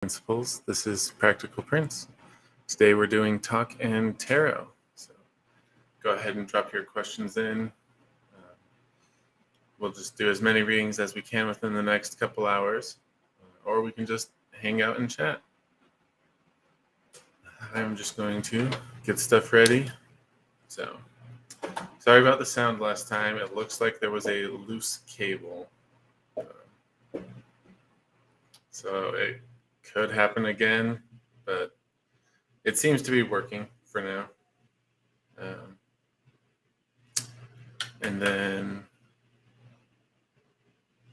Principles. This is Practical Prince. Today we're doing Talk and Tarot. So go ahead and drop your questions in. We'll just do as many readings as we can within the next couple hours, or we can just hang out and chat. I'm just going to get stuff ready. So, sorry about the sound last time. It looks like there was a loose cable. So it could happen again, but it seems to be working for now. And then,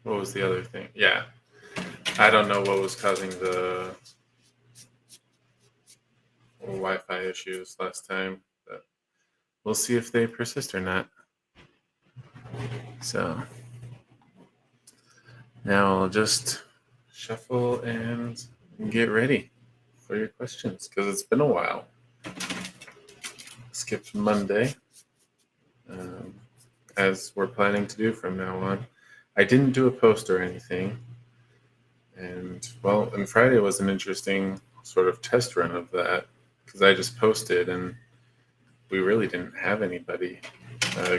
what was the other thing? Yeah, I don't know what was causing the Wi-Fi issues last time, but we'll see if they persist or not. So now I'll just shuffle and get ready for your questions because it's been a while. Skipped Monday, as we're planning to do from now on. I didn't do a post or anything. And Friday was an interesting sort of test run of that because I just posted and we really didn't have anybody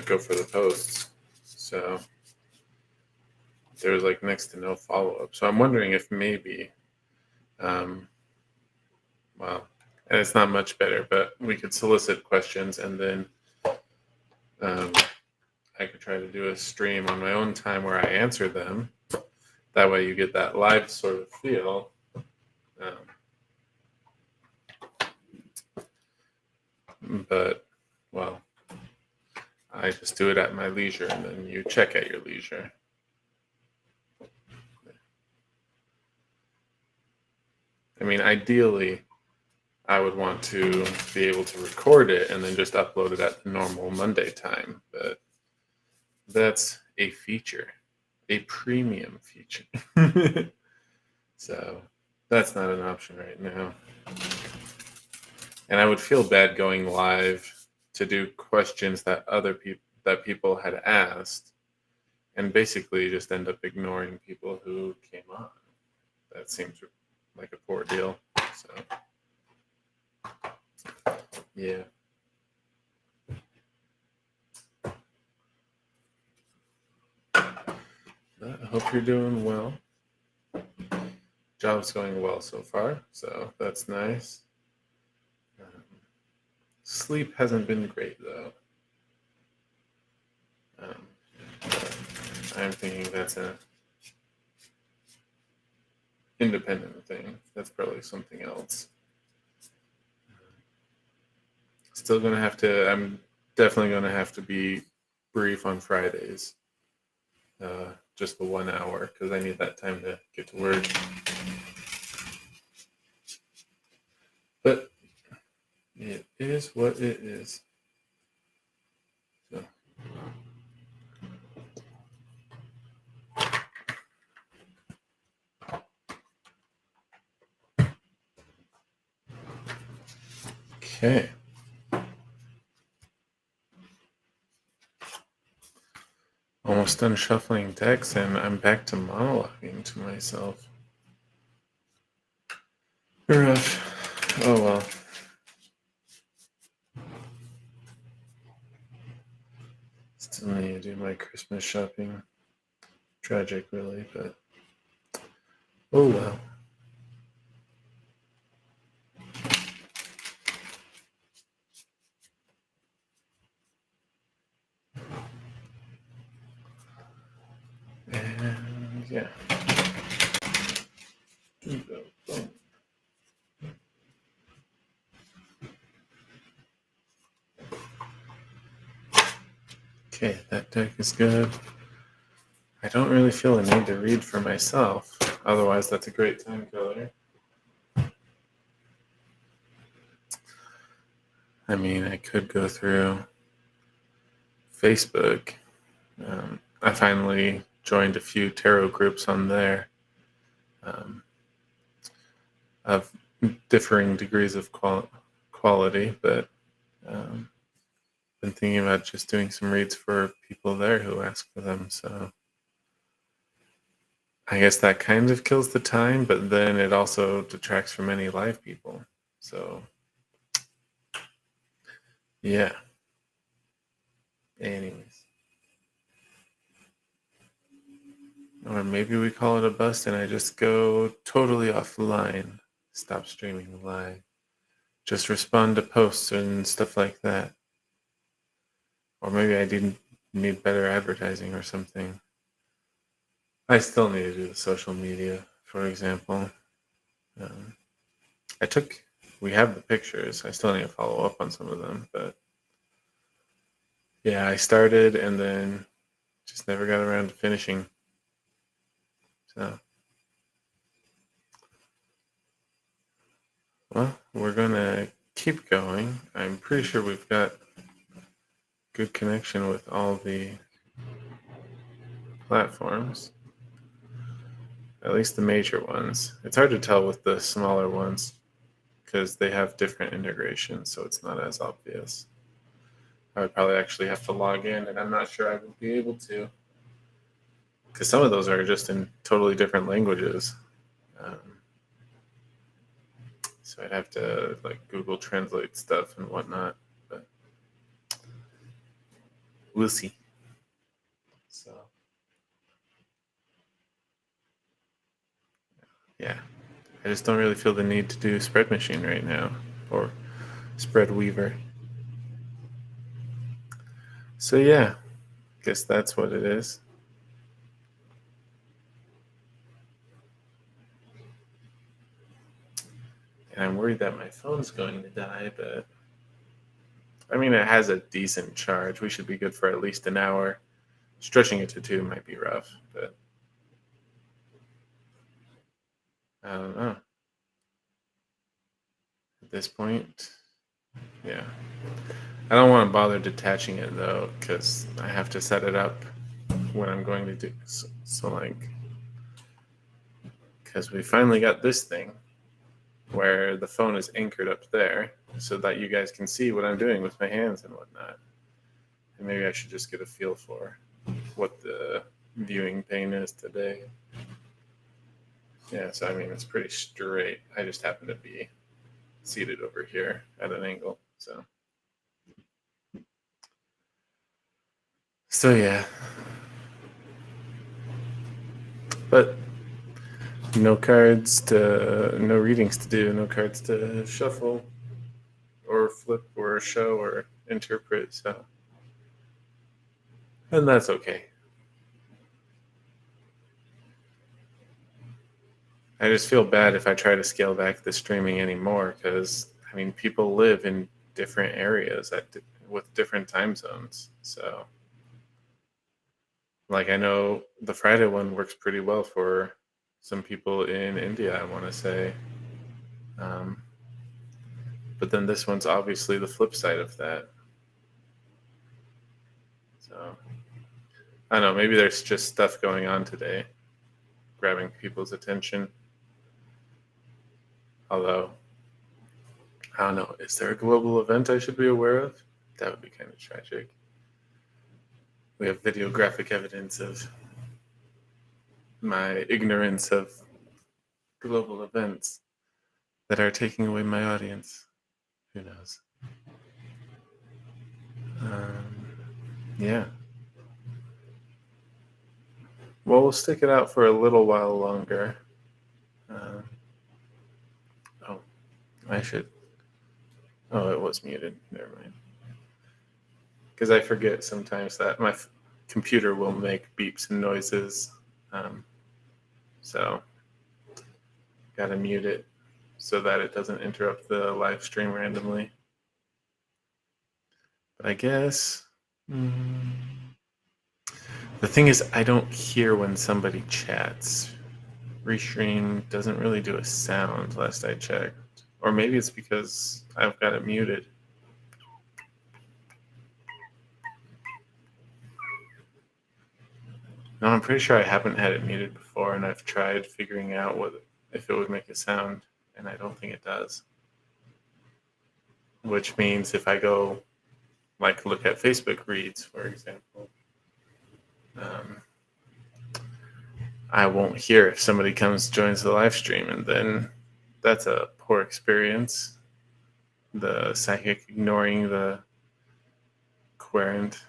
go for the posts. So there was like next to no follow-up. So I'm wondering if maybe, and it's not much better, but we could solicit questions and then I could try to do a stream on my own time where I answer them. That way you get that live sort of feel. But I just do it at my leisure and then you check at your leisure. I mean, ideally, I would want to be able to record it and then just upload it at the normal Monday time. But that's a feature, a premium feature. So that's not an option right now. And I would feel bad going live to do questions that people had asked and basically just end up ignoring people who came on. That seems like a poor deal. So yeah. But I hope you're doing well. Job's going well so far, so that's nice. Sleep hasn't been great though. I'm thinking that's an independent thing. That's probably something else. I'm definitely going to have to be brief on Fridays. Just the 1 hour, because I need that time to get to work. But it is what it is. So. Okay. Almost done shuffling decks, and I'm back to monologuing to myself. Rough. Oh well. Still need to do my Christmas shopping. Tragic, really, but oh well. And yeah. Okay, that deck is good. I don't really feel a need to read for myself. Otherwise, that's a great time killer. I mean, I could go through Facebook. I finally joined a few tarot groups on there of differing degrees of quality, but been thinking about just doing some reads for people there who ask for them. So I guess that kind of kills the time, but then it also detracts from any live people. So, yeah. Anyways. Or maybe we call it a bust and I just go totally offline, stop streaming live, just respond to posts and stuff like that. Or maybe I didn't need better advertising or something. I still need to do the social media, for example. Um, I took, we have the pictures. I still need to follow up on some of them, but yeah, I started and then just never got around to finishing. So, well, we're gonna keep going. I'm pretty sure we've got good connection with all the platforms, at least the major ones. It's hard to tell with the smaller ones because they have different integrations, so it's not as obvious. I would probably actually have to log in, and I'm not sure I would be able to because some of those are just in totally different languages. Um, so I'd have to like Google Translate stuff and whatnot, but we'll see. So yeah, I just don't really feel the need to do Spread Machine right now or Spread Weaver. So yeah, guess that's what it is. And I'm worried that my phone's going to die, but I mean, it has a decent charge. We should be good for at least an hour. Stretching it to 2 might be rough, but I don't know. At this point, yeah. I don't want to bother detaching it though, because I have to set it up when I'm going to do so like, because we finally got this thing where the phone is anchored up there so that you guys can see what I'm doing with my hands and whatnot. And maybe I should just get a feel for what the viewing pane is today. Yeah, so I mean, it's pretty straight. I just happen to be seated over here at an angle. So yeah. But no readings to do, no cards to shuffle or flip or show or interpret. So, and that's okay. I just feel bad if I try to scale back the streaming anymore because I mean people live in different areas with different time zones. So, like I know the Friday one works pretty well for some people in India. I want to say, um, but then this one's obviously the flip side of that. So I don't know. Maybe there's just stuff going on today, grabbing people's attention. Although I don't know, is there a global event I should be aware of? That would be kind of tragic. We have videographic evidence of my ignorance of global events that are taking away my audience. Who knows? Yeah. Well, we'll stick it out for a little while longer. Uh, oh, I should. Oh, it was muted. Never mind. Because I forget sometimes that my computer will make beeps and noises. Um, so, gotta mute it so that it doesn't interrupt the live stream randomly. But I guess the thing is, I don't hear when somebody chats. Restream doesn't really do a sound last I checked. Or maybe it's because I've got it muted. No, I'm pretty sure I haven't had it muted before, and I've tried figuring out if it would make a sound, and I don't think it does. Which means if I go, like, look at Facebook reads, for example, um, I won't hear if somebody comes joins the live stream, and then that's a poor experience. The psychic ignoring the querent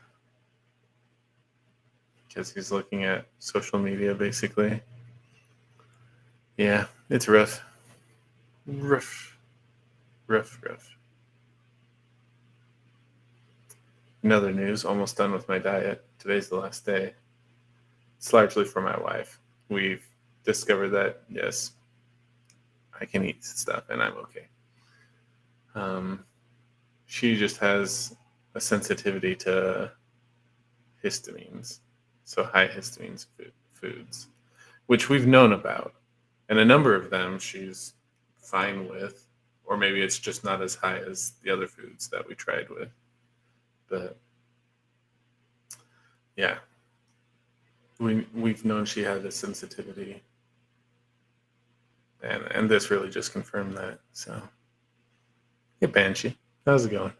because he's looking at social media, basically. Yeah, it's rough. Rough. Rough, rough. In other news, almost done with my diet. Today's the last day. It's largely for my wife. We've discovered that, yes, I can eat stuff and I'm okay. She just has a sensitivity to histamines, so high histamines foods, which we've known about. And a number of them she's fine with, or maybe it's just not as high as the other foods that we tried with. But yeah, we've known she had a sensitivity, and this really just confirmed that. So, hey Banshee, how's it going?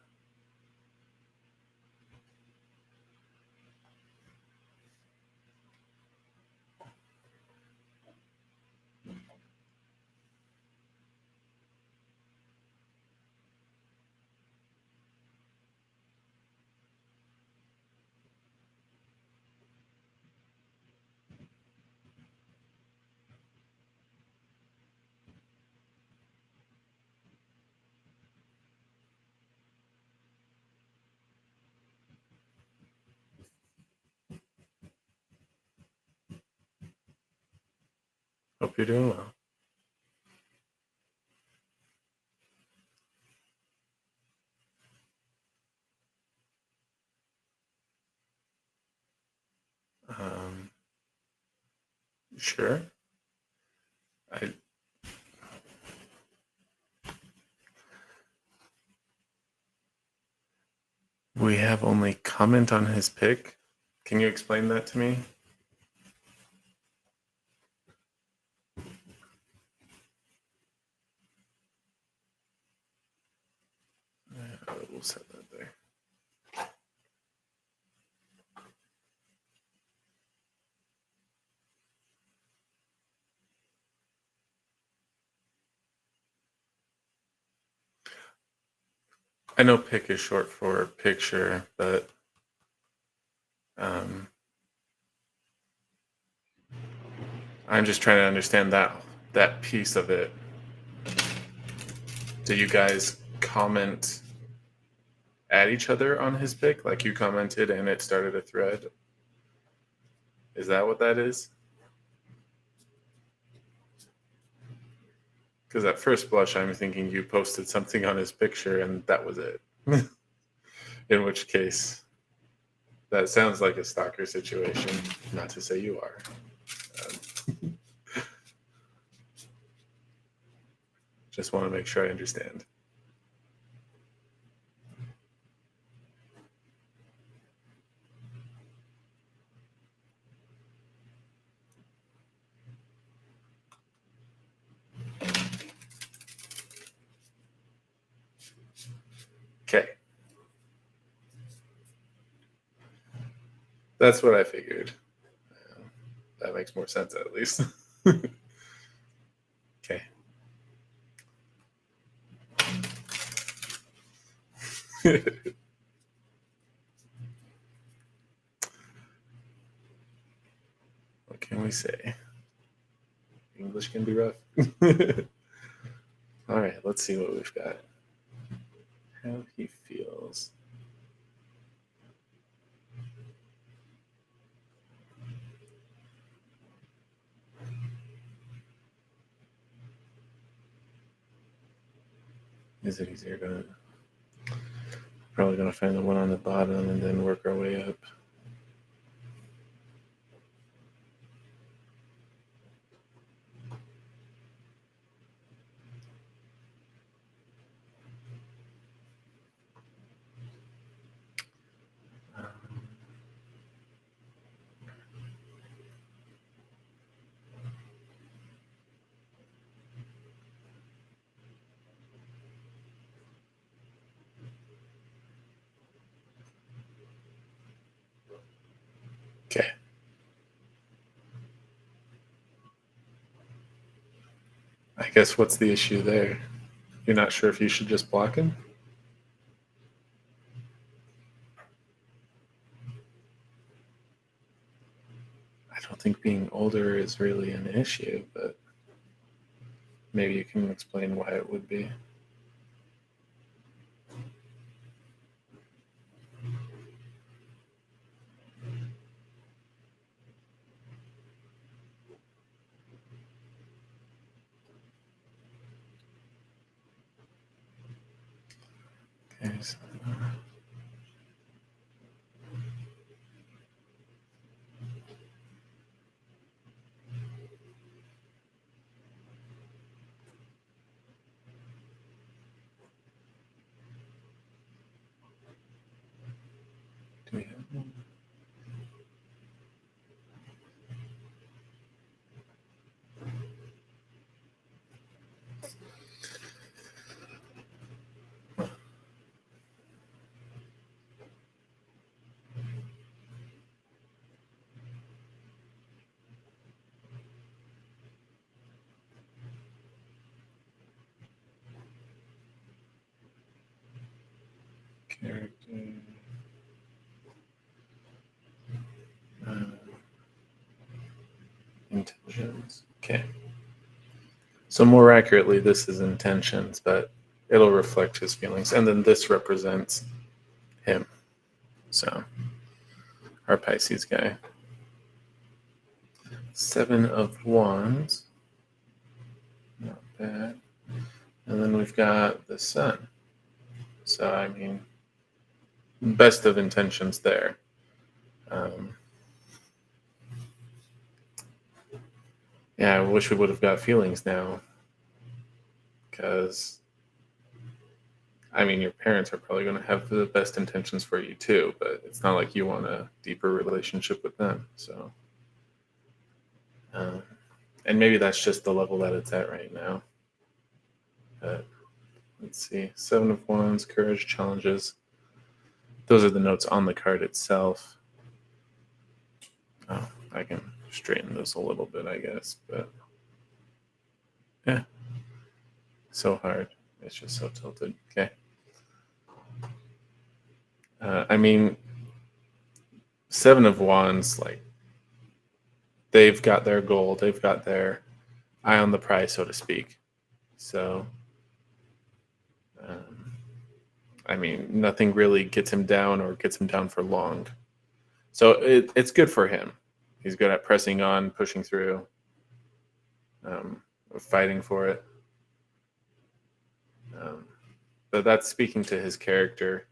Hope you're doing well. Um, sure. I We have only comment on his pick. Can you explain that to me? We'll set that there. I know pic is short for picture, but I'm just trying to understand that piece of it. Do you guys comment at each other on his pick? Like you commented and it started a thread? Is that what that is? Because at first blush, I'm thinking you posted something on his picture and that was it. In which case, that sounds like a stalker situation. Not to say you are. Just want to make sure I understand. Okay. That's what I figured. That makes more sense, at least. Okay. What can we say? English can be rough. All right, let's see what we've got. How he feels. Is it easier to... Probably going to find the one on the bottom and then work our way up. I guess what's the issue there? You're not sure if you should just block him? I don't think being older is really an issue, but maybe you can explain why it would be. Okay, so, do we have one? Character. Uh, Intentions. Okay. So more accurately, this is intentions, but it'll reflect his feelings. And then this represents him. So our Pisces guy. 7 of Wands. Not bad. And then we've got the Sun. So, I mean, best of intentions there. Yeah, I wish we would have got feelings now. Because, I mean, your parents are probably going to have the best intentions for you too, but it's not like you want a deeper relationship with them. So, and maybe that's just the level that it's at right now. But let's see. 7 of Wands, courage, challenges. Those are the notes on the card itself. Oh, I can straighten this a little bit, I guess, but yeah, so hard. It's just so tilted. Okay. I mean, 7 of Wands, like, they've got their goal, they've got their eye on the prize, so to speak. So, I mean, nothing really gets him down or gets him down for long. So it's good for him. He's good at pressing on, pushing through, fighting for it. But that's speaking to his character.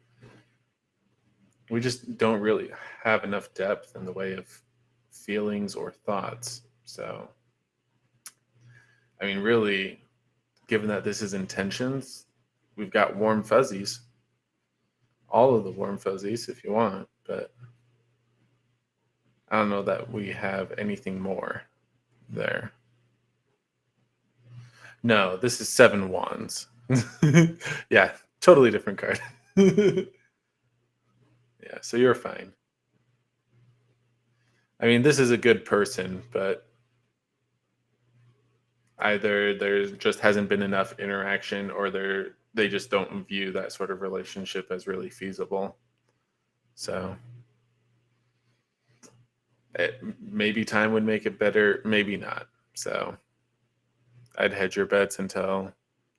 We just don't really have enough depth in the way of feelings or thoughts. So, I mean, really, given that this is intentions, we've got warm fuzzies. All of the warm fuzzies if you want, but I don't know that we have anything more there. No, this is 7 Wands. Yeah, totally different card. Yeah, so you're fine. I mean, this is a good person, but either there just hasn't been enough interaction or they just don't view that sort of relationship as really feasible. So maybe time would make it better, maybe not. So I'd hedge your bets until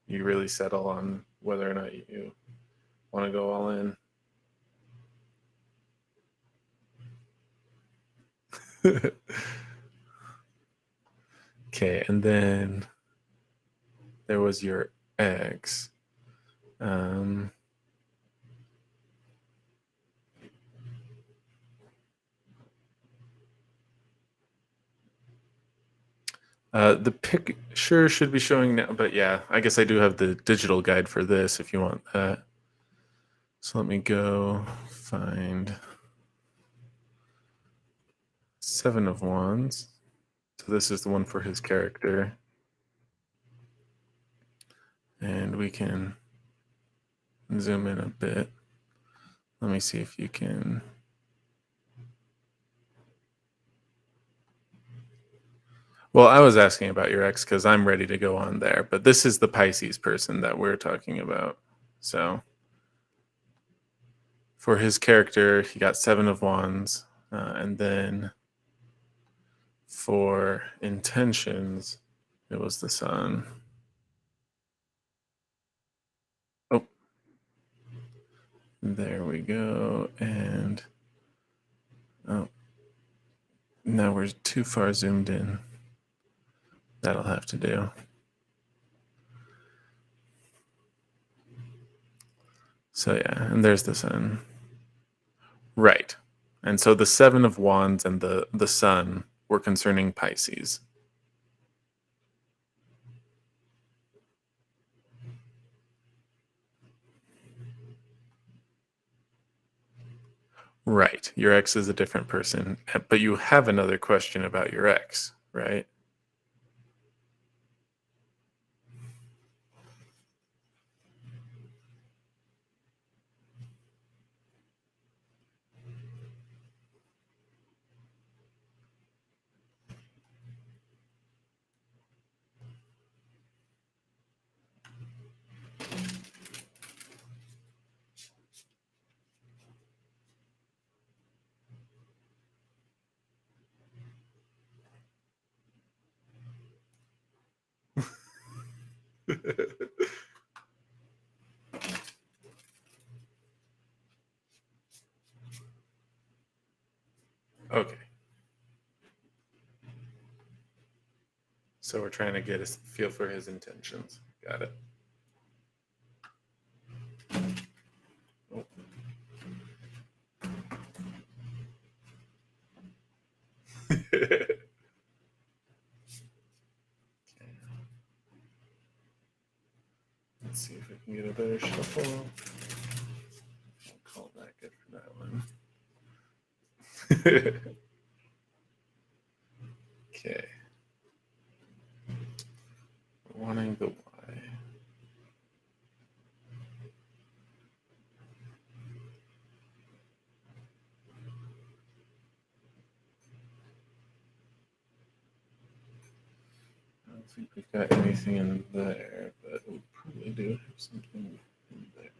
you really settle on whether or not you want to go all in. Okay, and then there was your ex. The picture should be showing now, but yeah, I guess I do have the digital guide for this if you want that. So let me go find 7 of Wands. So this is the one for his character. And we can zoom in a bit. Let me see if you can. Well, I was asking about your ex because I'm ready to go on there, but this is the Pisces person that we're talking about. So for his character, he got 7 of Wands, and then for intentions, it was the Sun. Oh, there we go. And oh, now we're too far zoomed in. That'll have to do. So yeah, and there's the Sun. Right. And so the 7 of Wands and the Sun were concerning Pisces. Right. Your ex is a different person, but you have another question about your ex, right? Okay. So we're trying to get a feel for his intentions. Got it. Oh. Let's see if I can get a better shuffle. I'll call that good for that one. Okay. Wanting the Y. I don't think we've got anything in there, but we probably do have something in there.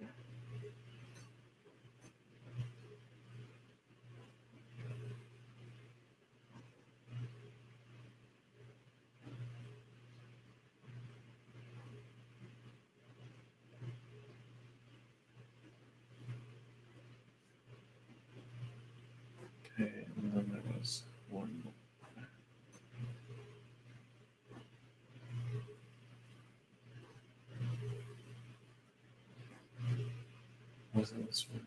Okay, and then there was one more. Was it this one?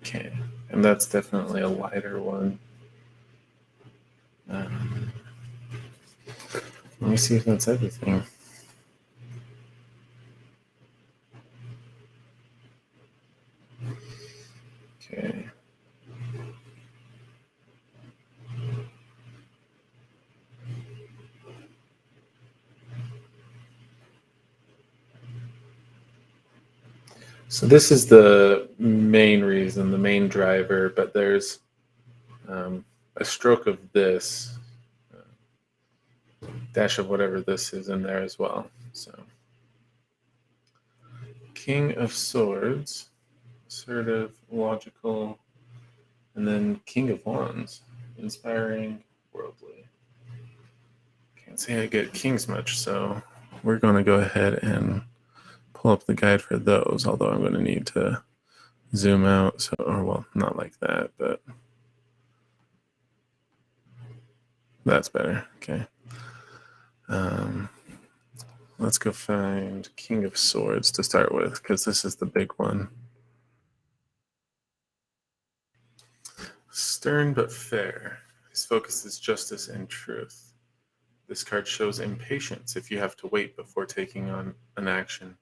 Okay, and that's definitely a lighter one. Let me see if that's everything. Okay. So this is the main reason, the main driver, but there's a stroke of this, dash of whatever this is in there as well. So King of Swords, assertive, logical, and then King of Wands, inspiring, worldly. Can't say I get kings much, so we're going to go ahead and pull up the guide for those, although I'm going to need to zoom out. So, or well, not like that, but that's better. Okay. Let's go find King of Swords to start with, because this is the big one. Stern but fair. His focus is justice and truth. This card shows impatience if you have to wait before taking on an action.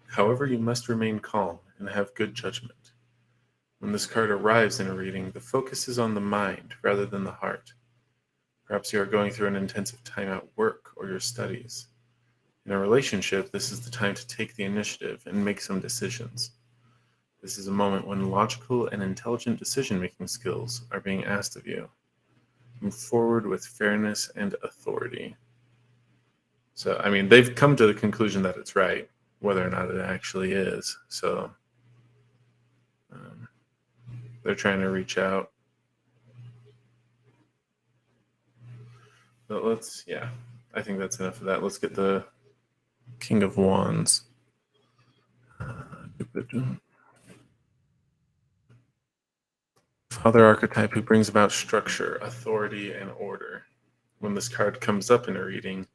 However, you must remain calm and have good judgment. When this card arrives in a reading, the focus is on the mind rather than the heart. Perhaps you are going through an intensive time at work or your studies. In a relationship, this is the time to take the initiative and make some decisions. This is a moment when logical and intelligent decision-making skills are being asked of you. Move forward with fairness and authority. So, I mean, they've come to the conclusion that it's right, whether or not it actually is. So, they're trying to reach out. But I think that's enough of that. Let's get the King of Wands. Father archetype who brings about structure, authority, and order. When this card comes up in a reading,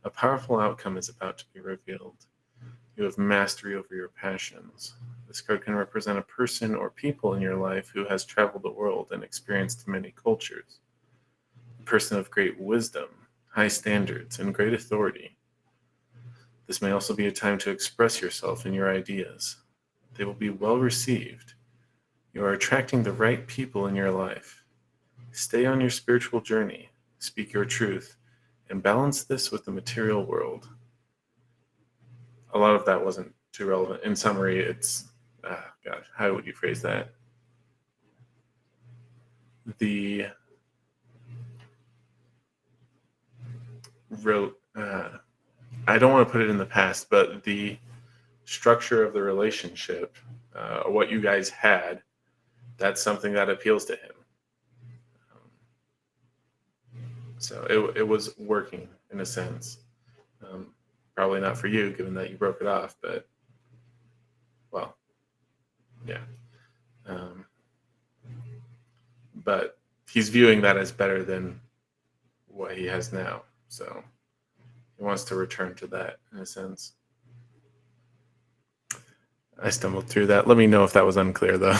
a powerful outcome is about to be revealed. You have mastery over your passions. This card can represent a person or people in your life who has traveled the world and experienced many cultures. A person of great wisdom, high standards, and great authority. This may also be a time to express yourself and your ideas. They will be well received. You are attracting the right people in your life. Stay on your spiritual journey, speak your truth, and balance this with the material world. A lot of that wasn't too relevant. In summary, it's, God, how would you phrase that? I don't want to put it in the past, but the structure of the relationship, what you guys had, that's something that appeals to him. So it was working in a sense. Probably not for you, given that you broke it off, but, well, yeah. But he's viewing that as better than what he has now. So he wants to return to that in a sense. I stumbled through that. Let me know if that was unclear, though.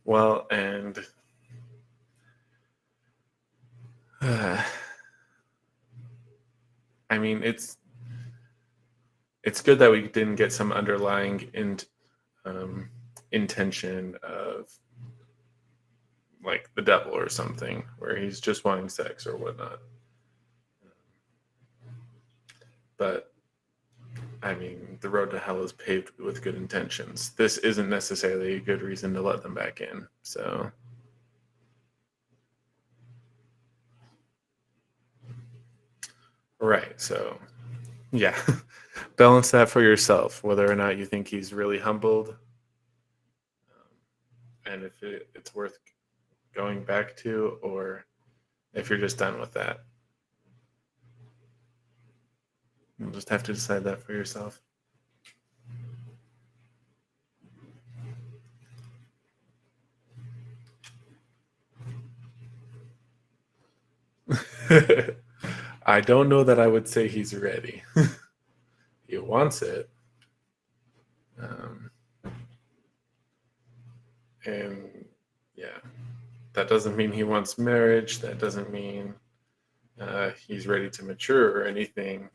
Well, and I mean, it's good that we didn't get some underlying intention of like the devil or something, where he's just wanting sex or whatnot. But I mean, the road to hell is paved with good intentions. This isn't necessarily a good reason to let them back in. So, right. So, yeah, balance that for yourself, whether or not you think he's really humbled, and if it's worth going back to, or if you're just done with that. You'll just have to decide that for yourself. I don't know that I would say he's ready. He wants it. And yeah, that doesn't mean he wants marriage. That doesn't mean he's ready to mature or anything.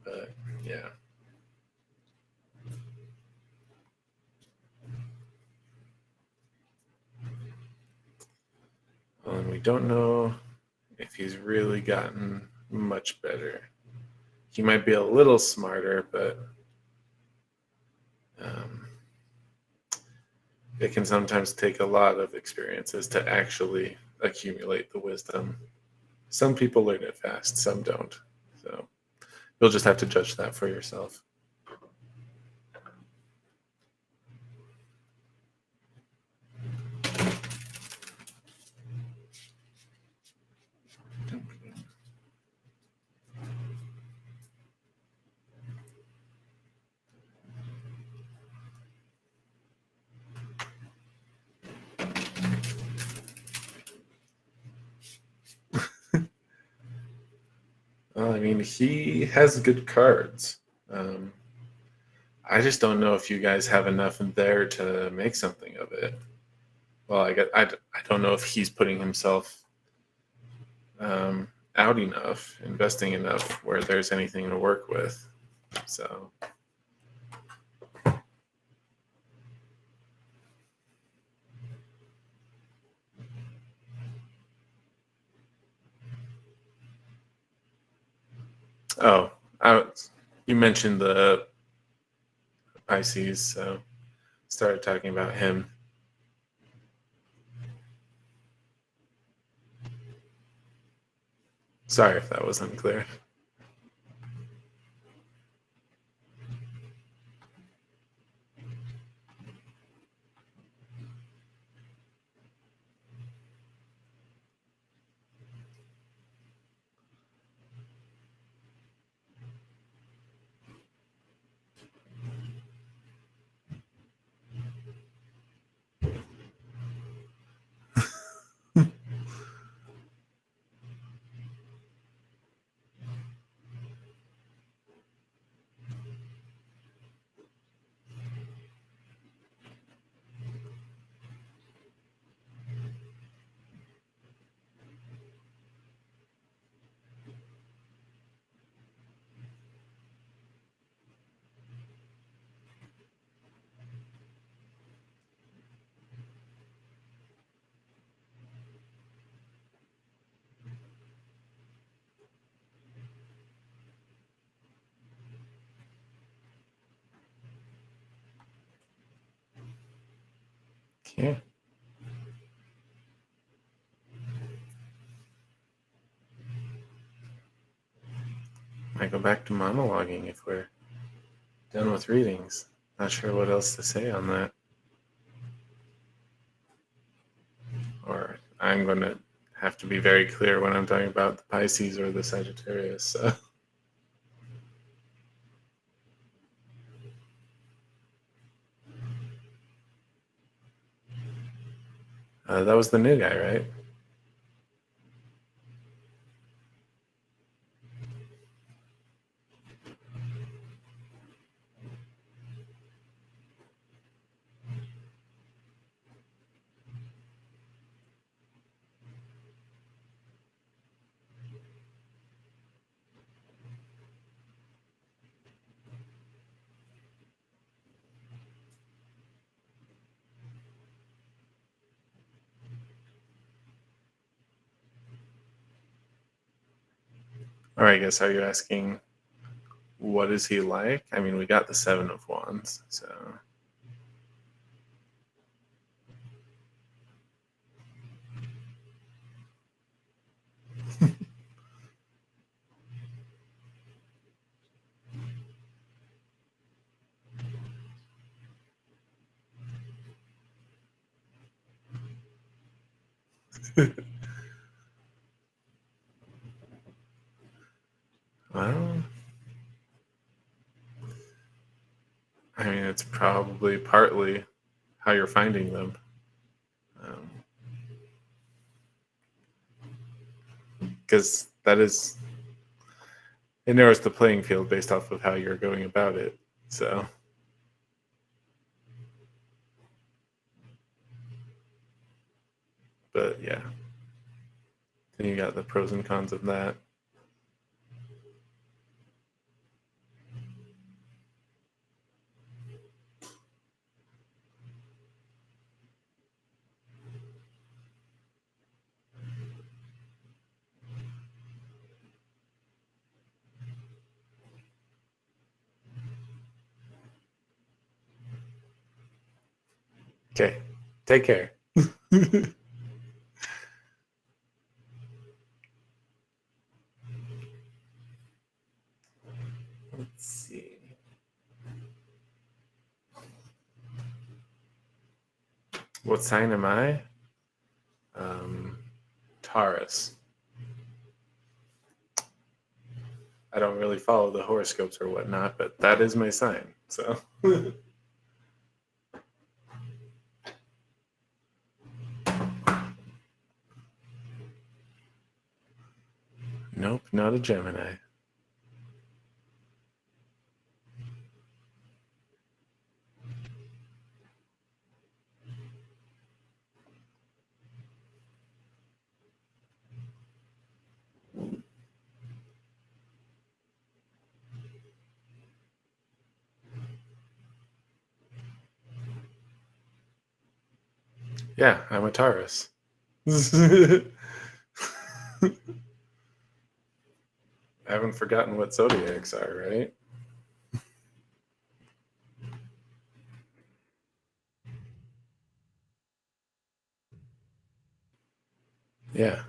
But yeah. Well, and we don't know if he's really gotten much better. He might be a little smarter, but it can sometimes take a lot of experiences to actually accumulate the wisdom. Some people learn it fast, some don't. So you'll just have to judge that for yourself. Well, I mean, he has good cards. I just don't know if you guys have enough in there to make something of it. Well, I don't know if he's putting himself um, out enough, investing enough where there's anything to work with. So, oh, I, you mentioned the Pisces, so started talking about him. Sorry if that was unclear. Okay. Might go back to monologuing if we're done with readings. Not sure what else to say on that. Or I'm going to have to be very clear when I'm talking about the Pisces or the Sagittarius. So. That was the new guy, right? Or I guess, are you asking what is he like? I mean, we got the Seven of Wands, so. Well, I mean, it's probably partly how you're finding them. Because that is, it narrows the playing field based off of how you're going about it. So, but yeah, then you got the pros and cons of that. Okay, take care. Let's see. What sign am I? Taurus. I don't really follow the horoscopes or whatnot, but that is my sign. So. Nope, not a Gemini. Yeah, I'm a Taurus. I haven't forgotten what zodiacs are, right? Yeah.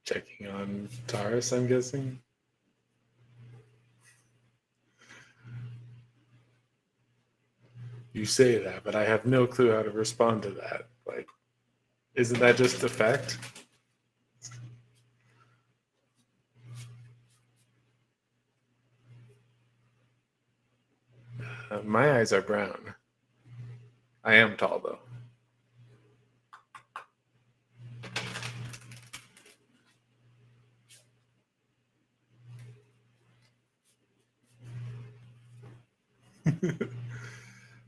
Checking on Taurus, I'm guessing. You say that, but I have no clue how to respond to that. Like, isn't that just a fact? My eyes are brown. I am tall, though.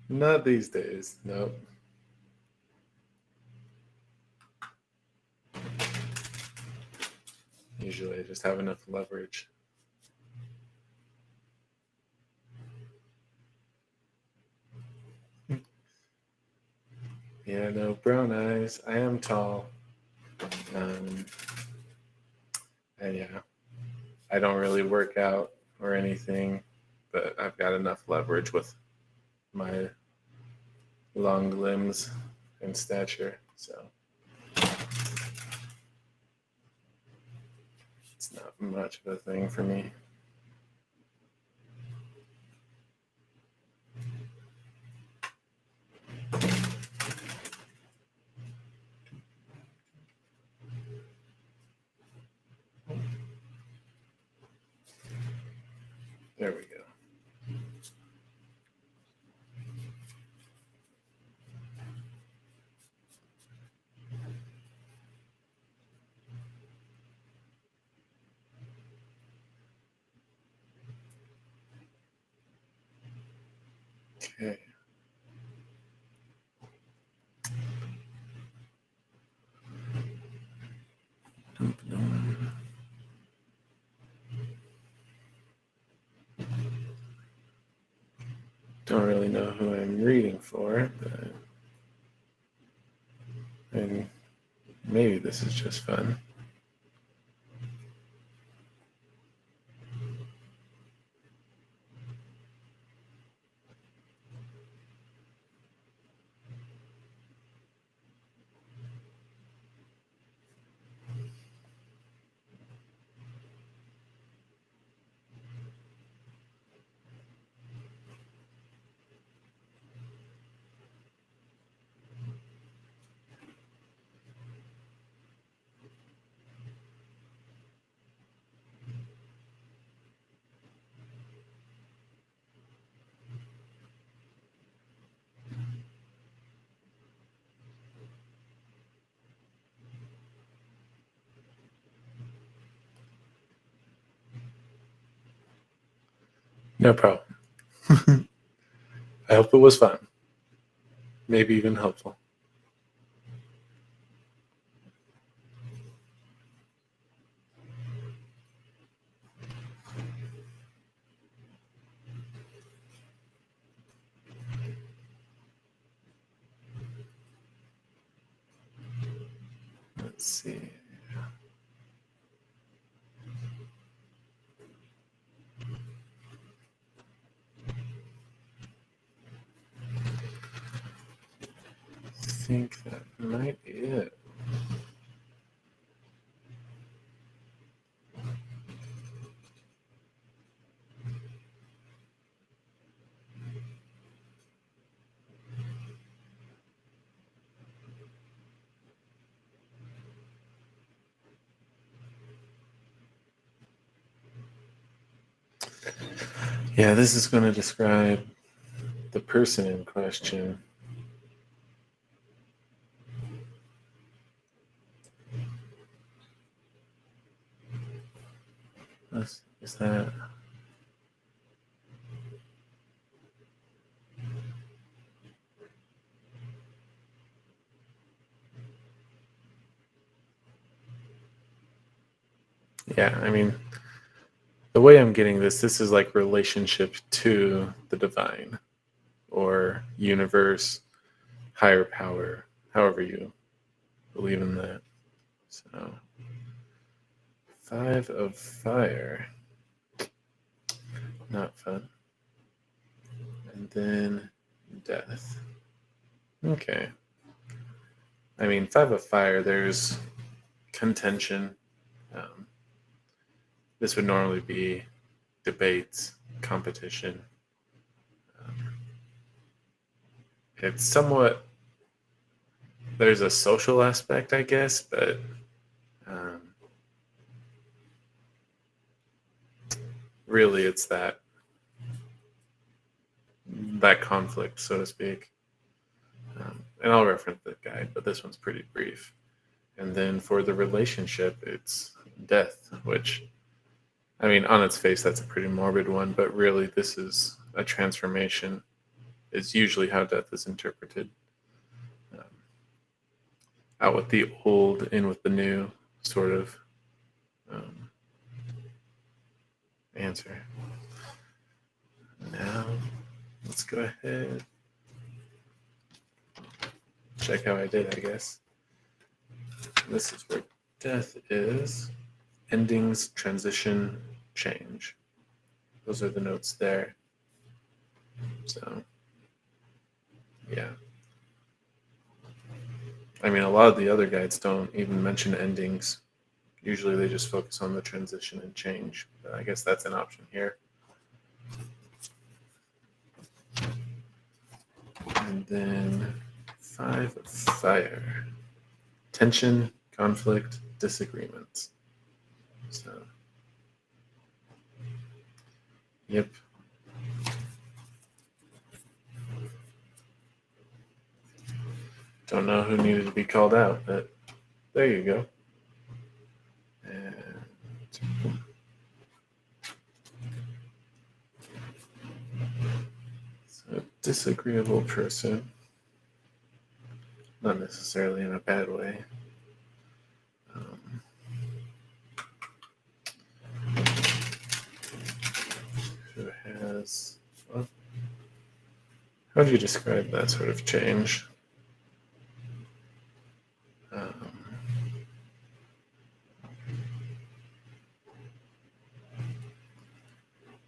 Not these days. Nope. Usually I just have enough leverage. Yeah, no, brown eyes. I am tall. Um, and yeah, I don't really work out or anything, but I've got enough leverage with my long limbs and stature. So it's not much of a thing for me. There we go. Okay. Don't really know who I'm reading for, but and maybe this is just fun. No problem. I hope it was fun. Maybe even helpful. Let's see. think that might be it. Yeah, this is going to describe the person in question. Is that... Yeah, I mean, the way I'm getting this is like relationship to the divine or universe, higher power, however you believe in that. So, 5 of fire. Not fun. And then death. Okay. I mean, 5 of fire, there's contention. This would normally be debates, competition. It's somewhat, there's a social aspect, I guess, but really it's that conflict, so to speak. And I'll reference the guide, but this one's pretty brief. And then for the relationship, it's death, which, I mean, on its face, that's a pretty morbid one, but really this is a transformation, is usually how death is interpreted. Out with the old, in with the new, sort of answer. Now, let's go ahead. Check how I did, I guess. This is where death is. Endings, transition, change. Those are the notes there. So, yeah. I mean, a lot of the other guides don't even mention endings. Usually they just focus on the transition and change. But I guess that's an option here. And then 5 of fire. Tension, conflict, disagreements. So, yep. Don't know who needed to be called out, but there you go. And so, disagreeable person. Not necessarily in a bad way. Who has... Well, how would you describe that sort of change?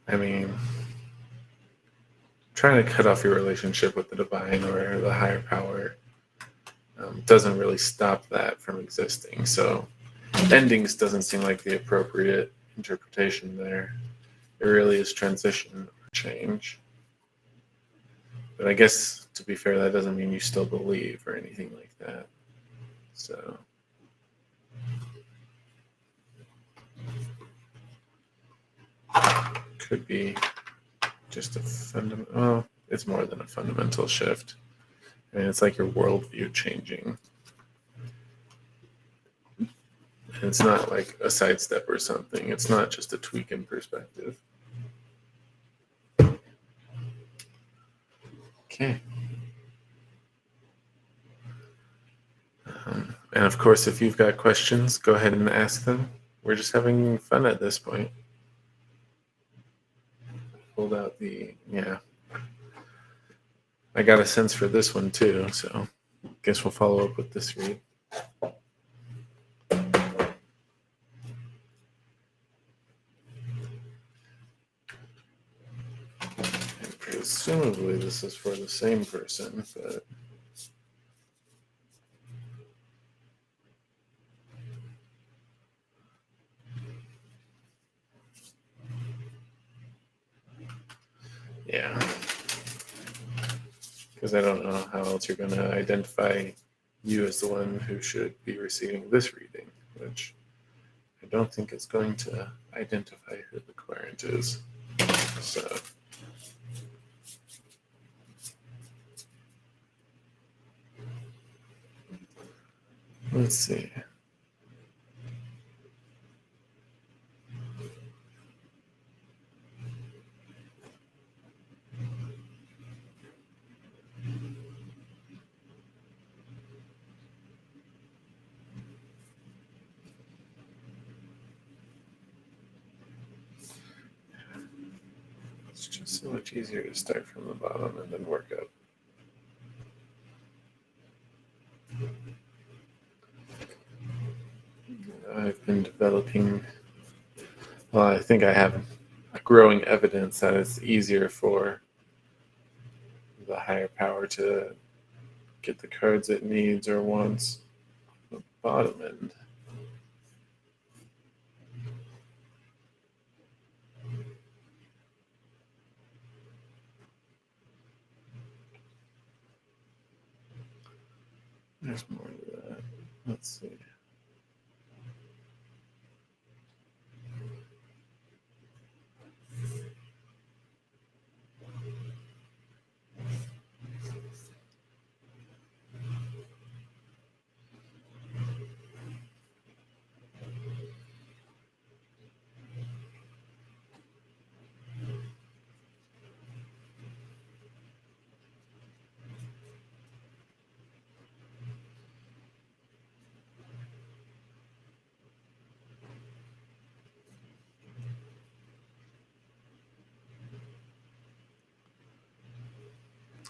I mean, trying to cut off your relationship with the divine or the higher power doesn't really stop that from existing. So endings doesn't seem like the appropriate interpretation there. It really is transition or change. But I guess, to be fair, that doesn't mean you still believe or anything like that. So... could be just a fundamental... Well, it's more than a fundamental shift. I mean, it's like your worldview changing. And it's not like a sidestep or something. It's not just a tweak in perspective. Okay. And of course, if you've got questions, go ahead and ask them. We're just having fun at this point. Pulled out the... yeah. I got a sense for this one too, so I guess we'll follow up with this read. And presumably this is for the same person, but Yeah. Because I don't know how else you're going to identify you as the one who should be receiving this reading, which I don't think it's going to identify who the querent is. So let's see. It's just so much easier to start from the bottom and then work up. I've been developing, well, I think I have a growing evidence that it's easier for the higher power to get the cards it needs or wants. The bottom end. There's more to that. Let's see.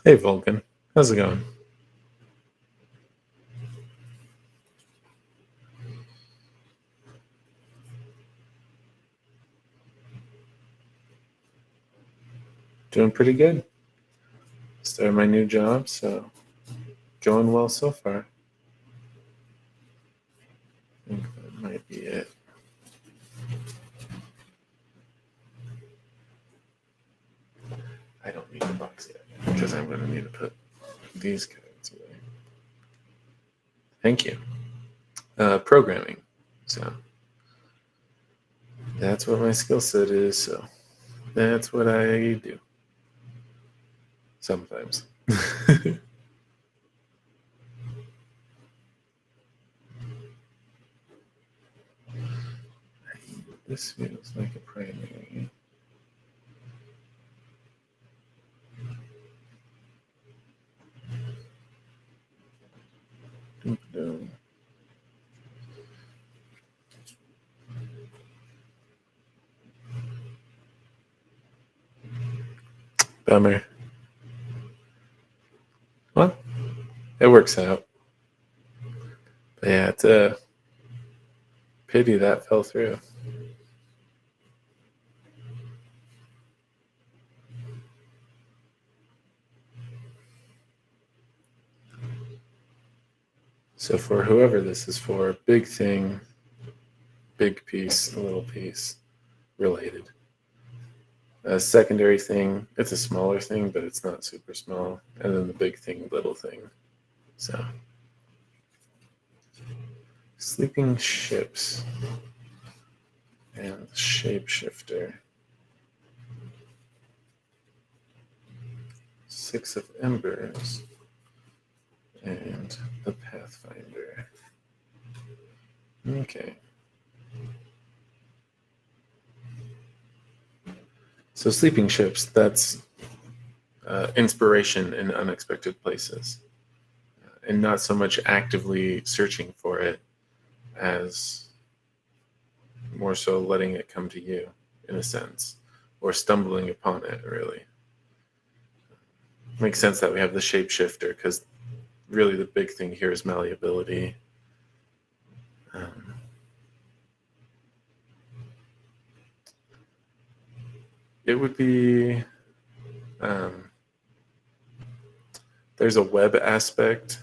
Hey, Vulcan. How's it going? Doing pretty good. Started my new job, so going well so far. I think that might be it. I don't need the box yet because I'm going to need to put these cards away. Thank you. Programming. So that's what my skill set is. So that's what I do. Sometimes. This feels like a primary. Dum-dum. Bummer. Well, it works out. But yeah, it's a pity that fell through. So for whoever this is for, big thing, big piece, a little piece, related. A secondary thing, it's a smaller thing, but it's not super small. And then the big thing, little thing. So, sleeping ships and shapeshifter. 6 of embers and the pathfinder. Okay. So sleeping ships, that's inspiration in unexpected places, and not so much actively searching for it as more so letting it come to you, in a sense, or stumbling upon it, really. Makes sense that we have the shapeshifter, because really the big thing here is malleability. It would be there's a web aspect.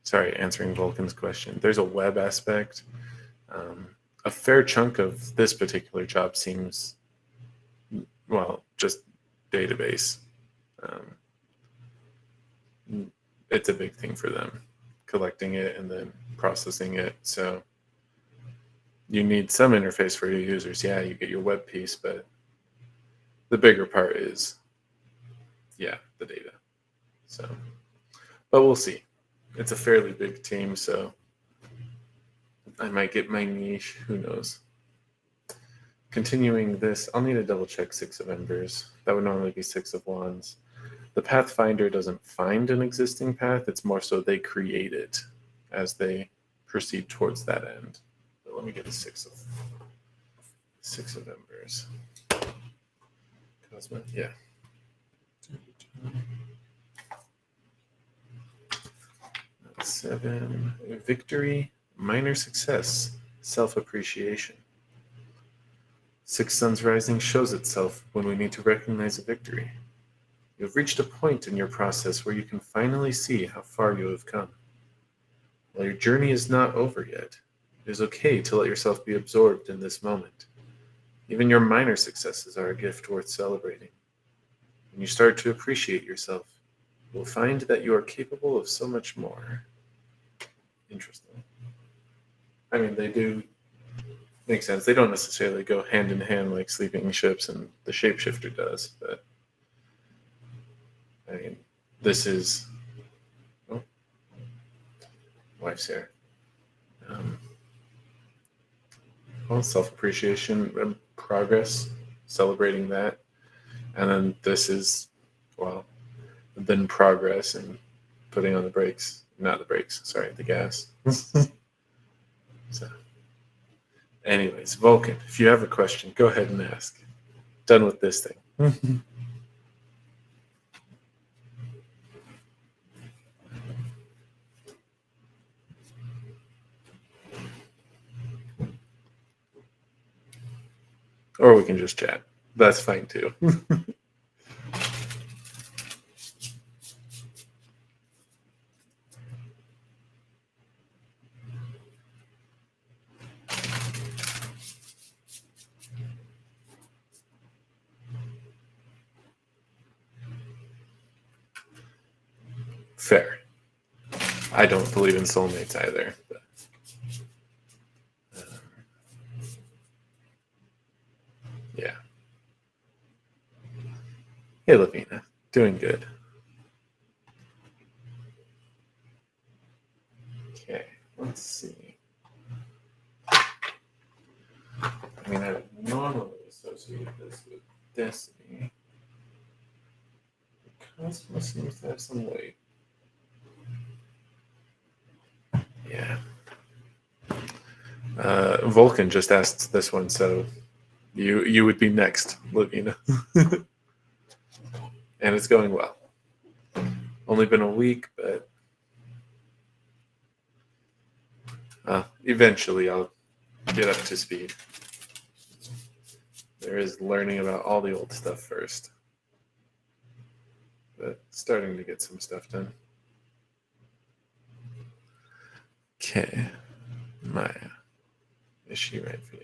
Sorry, answering Vulcan's question. There's a web aspect. A fair chunk of this particular job seems, well, just database. It's a big thing for them, collecting it and then processing it. So you need some interface for your users. Yeah, you get your web piece, but the bigger part is, the data. So, but we'll see. It's a fairly big team, so I might get my niche. Who knows? Continuing this, I'll need to double check 6 of Embers. That would normally be 6 of Wands. The Pathfinder doesn't find an existing path. It's more so they create it as they proceed towards that end. But let me get a 6 of Embers. Cosmo, yeah. 7. Victory, minor success, self-appreciation. 6 Suns Rising shows itself when we need to recognize a victory. You have reached a point in your process where you can finally see how far you have come. While your journey is not over yet, it is okay to let yourself be absorbed in this moment. Even your minor successes are a gift worth celebrating. When you start to appreciate yourself, you will find that you are capable of so much more. Interesting. I mean, they do make sense. They don't necessarily go hand in hand like sleeping ships and the shapeshifter does, but I mean, this is wife's here. Self-appreciation, progress, celebrating that, and then this is, then progress and putting on the brakes, not the brakes, sorry, the gas. So, anyways, Vulcan, if you have a question, go ahead and ask. Done with this thing. Or we can just chat. That's fine too. Fair. I don't believe in soulmates either. But, yeah. Hey, Lavina. Doing good. Okay, let's see. I mean, I would normally associate this with Destiny. Cosmos seems to have some weight. Yeah. Vulcan just asked this one, so you would be next, Lavina. And it's going well. Only been a week, but eventually I'll get up to speed. There is learning about all the old stuff first, but starting to get some stuff done. Okay, Maya, is she right for you?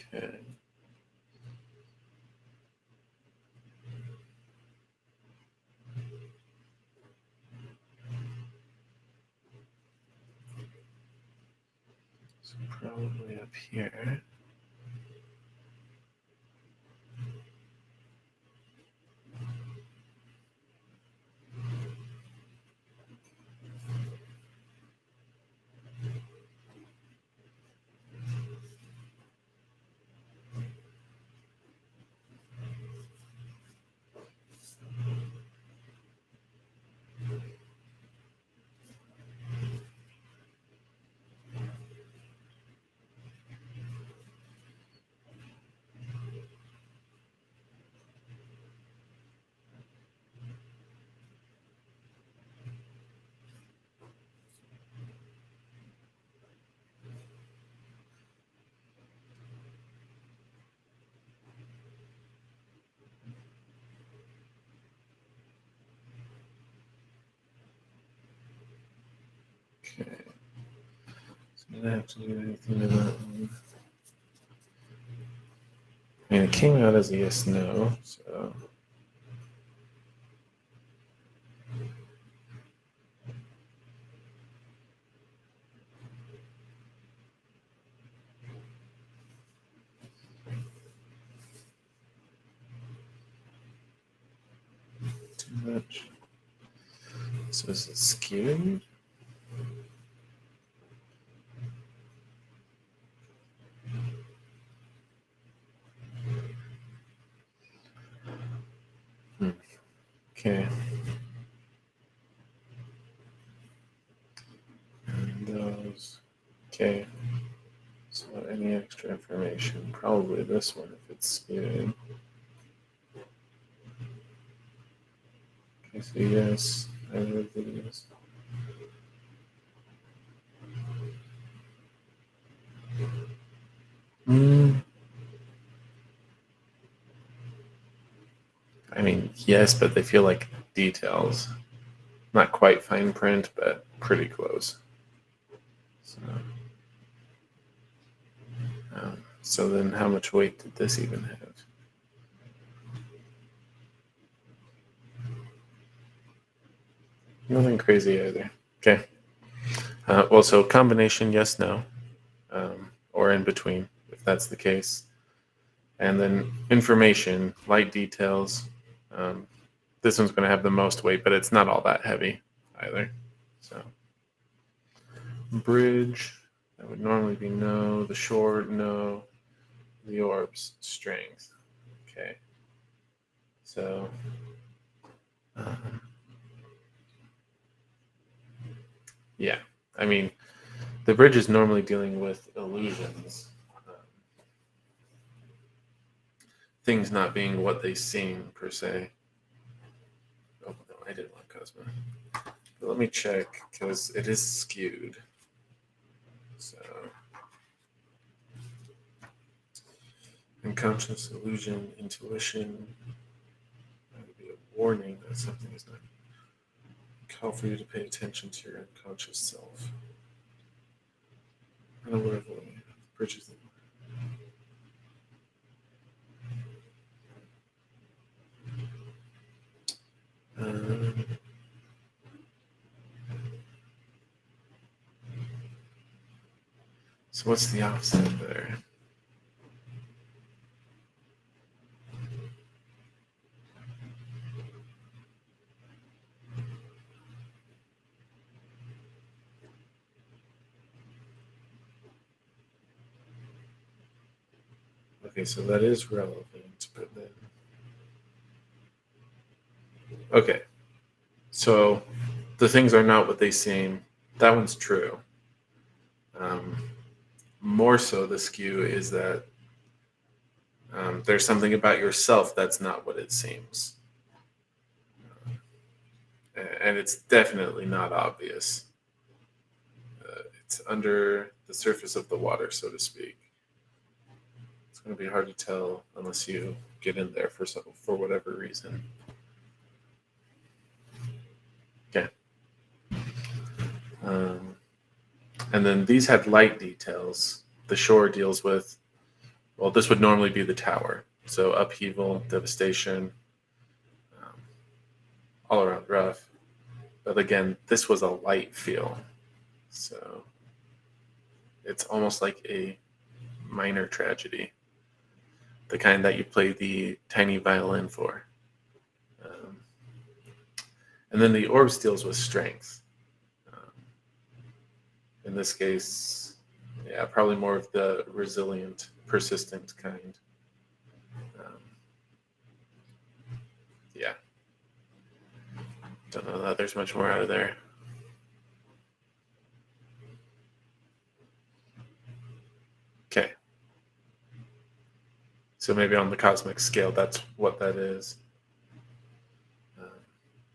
Okay. So probably up here. Did I have to do anything to that one? I mean, it came out as a yes, no, so. Too much. So is it skewed? Okay. And those. Okay. So any extra information? Probably this one if it's skewed. Okay, so yes, I heard these. I mean, yes, but they feel like details. Not quite fine print, but pretty close. So then how much weight did this even have? Nothing crazy either. Okay. Well, so combination, yes, no, or in between, if that's the case. And then information, light details. This one's going to have the most weight, but it's not all that heavy either. So, bridge, that would normally be no. The shore, no. The orbs, strength. Okay. So, yeah. I mean, the bridge is normally dealing with illusions, things not being what they seem per se. Oh no, I didn't want Cosmo. But let me check because it is skewed. So, unconscious illusion, intuition. That would be a warning that something is not. Call for you to pay attention to your unconscious self. Unaware of the bridges. So what's the opposite there? Okay, so that is relevant, but then. Okay, so the things are not what they seem. That one's true. More so, the skew is that there's something about yourself that's not what it seems. And it's definitely not obvious. It's under the surface of the water, so to speak. It's going to be hard to tell unless you get in there for whatever reason. Okay. And then these had light details. The shore deals with, well, this would normally be the tower. So upheaval, devastation, all around rough. But again, this was a light feel. So it's almost like a minor tragedy, the kind that you play the tiny violin for. And then the orbs deals with strength. In this case, yeah, probably more of the resilient, persistent kind. Yeah. Don't know that there's much more out of there. Okay. So maybe on the cosmic scale, that's what that is.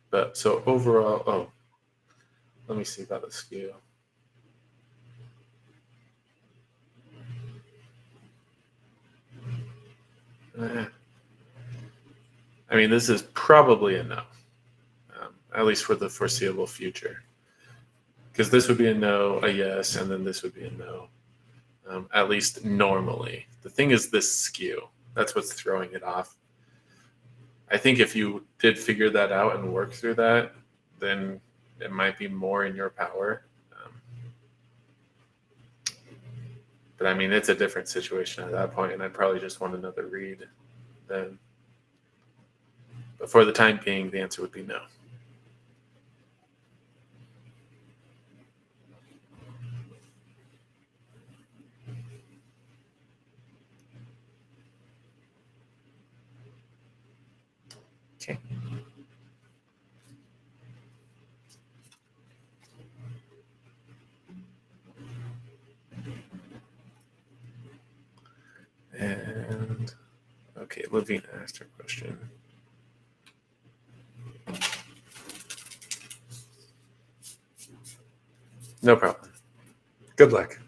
But so overall, oh, let me see about the skew. I mean, this is probably a no, at least for the foreseeable future. Because this would be a no, a yes, and then this would be a no. At least normally. The thing is this skew. That's what's throwing it off. I think if you did figure that out and work through that, then it might be more in your power. But I mean, it's a different situation at that point, and I'd probably just want another read then. But for the time being, the answer would be no. Okay. And okay, Lavina asked her question. No problem. Good luck.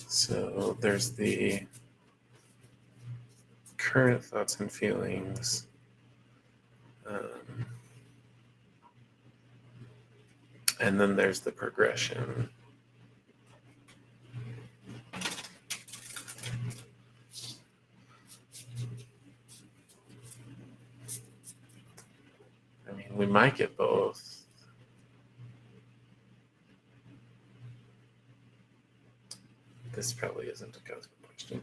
So there's the current thoughts and feelings. And then there's the progression. I mean, we might get both. This probably isn't a cosmic question.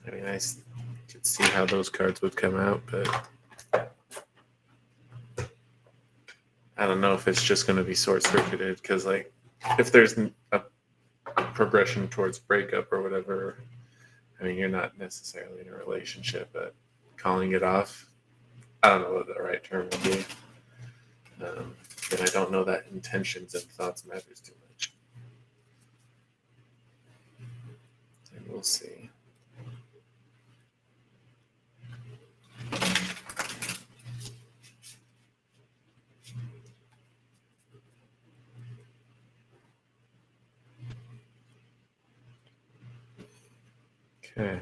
I mean, I could see how those cards would come out, but I don't know if it's just going to be short-circuited, because, like, if there's a progression towards breakup or whatever, I mean, you're not necessarily in a relationship, but calling it off, I don't know what the right term would be. And I don't know that intentions and thoughts matters too much. And we'll see. Okay.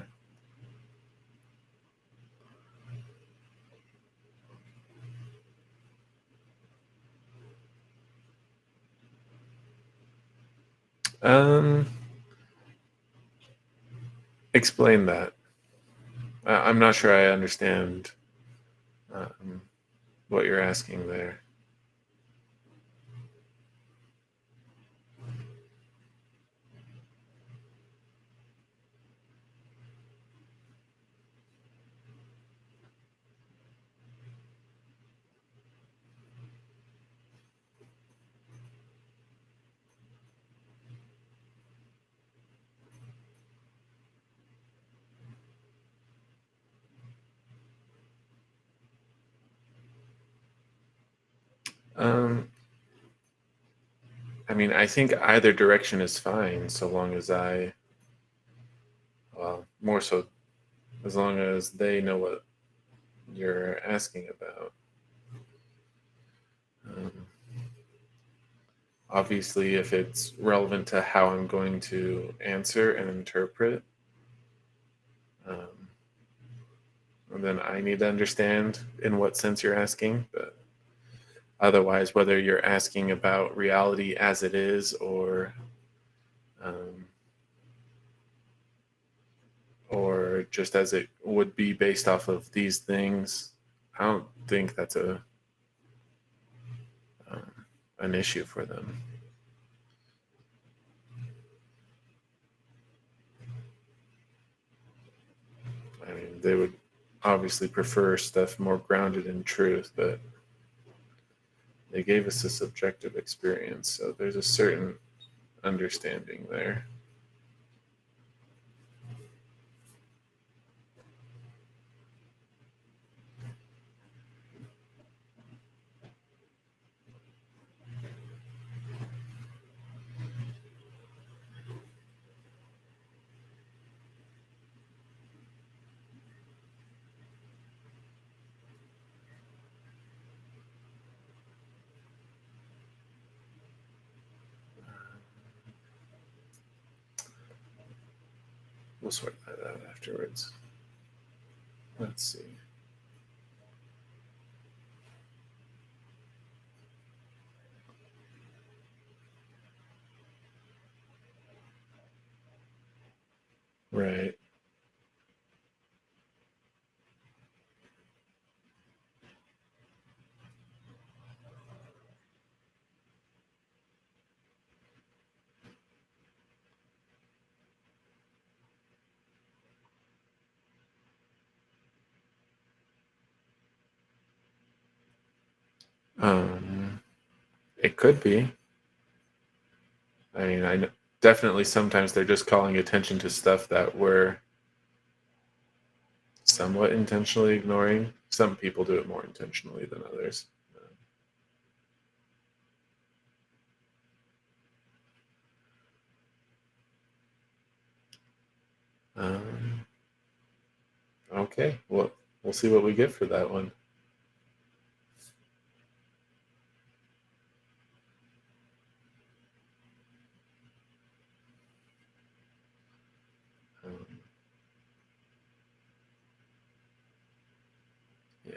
Explain that. I'm not sure I understand what you're asking there. I mean, I think either direction is fine, so long as more so, as long as they know what you're asking about. Obviously, if it's relevant to how I'm going to answer and interpret, then I need to understand in what sense you're asking. But otherwise, whether you're asking about reality as it is or just as it would be based off of these things, I don't think that's an issue for them. I mean, they would obviously prefer stuff more grounded in truth, but they gave us a subjective experience, so there's a certain understanding there. sort that out afterwards. Let's see. Right. Um, it could be. I mean, definitely sometimes they're just calling attention to stuff that we're somewhat intentionally ignoring. Some people do it more intentionally than others. Um, okay, well, we'll see what we get for that one. Um, yeah.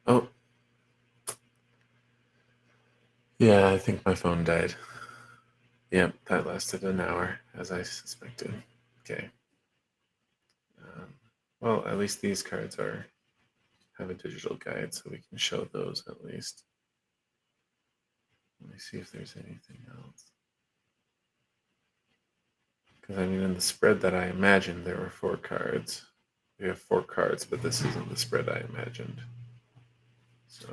Oh, yeah, I think my phone died. Yep, that lasted an hour, as I suspected. Okay. Um, well, at least these cards have a digital guide, so we can show those at least. Let me see if there's anything else. Because I mean, in the spread that I imagined, there were 4 cards. We have 4 cards, but this isn't the spread I imagined. So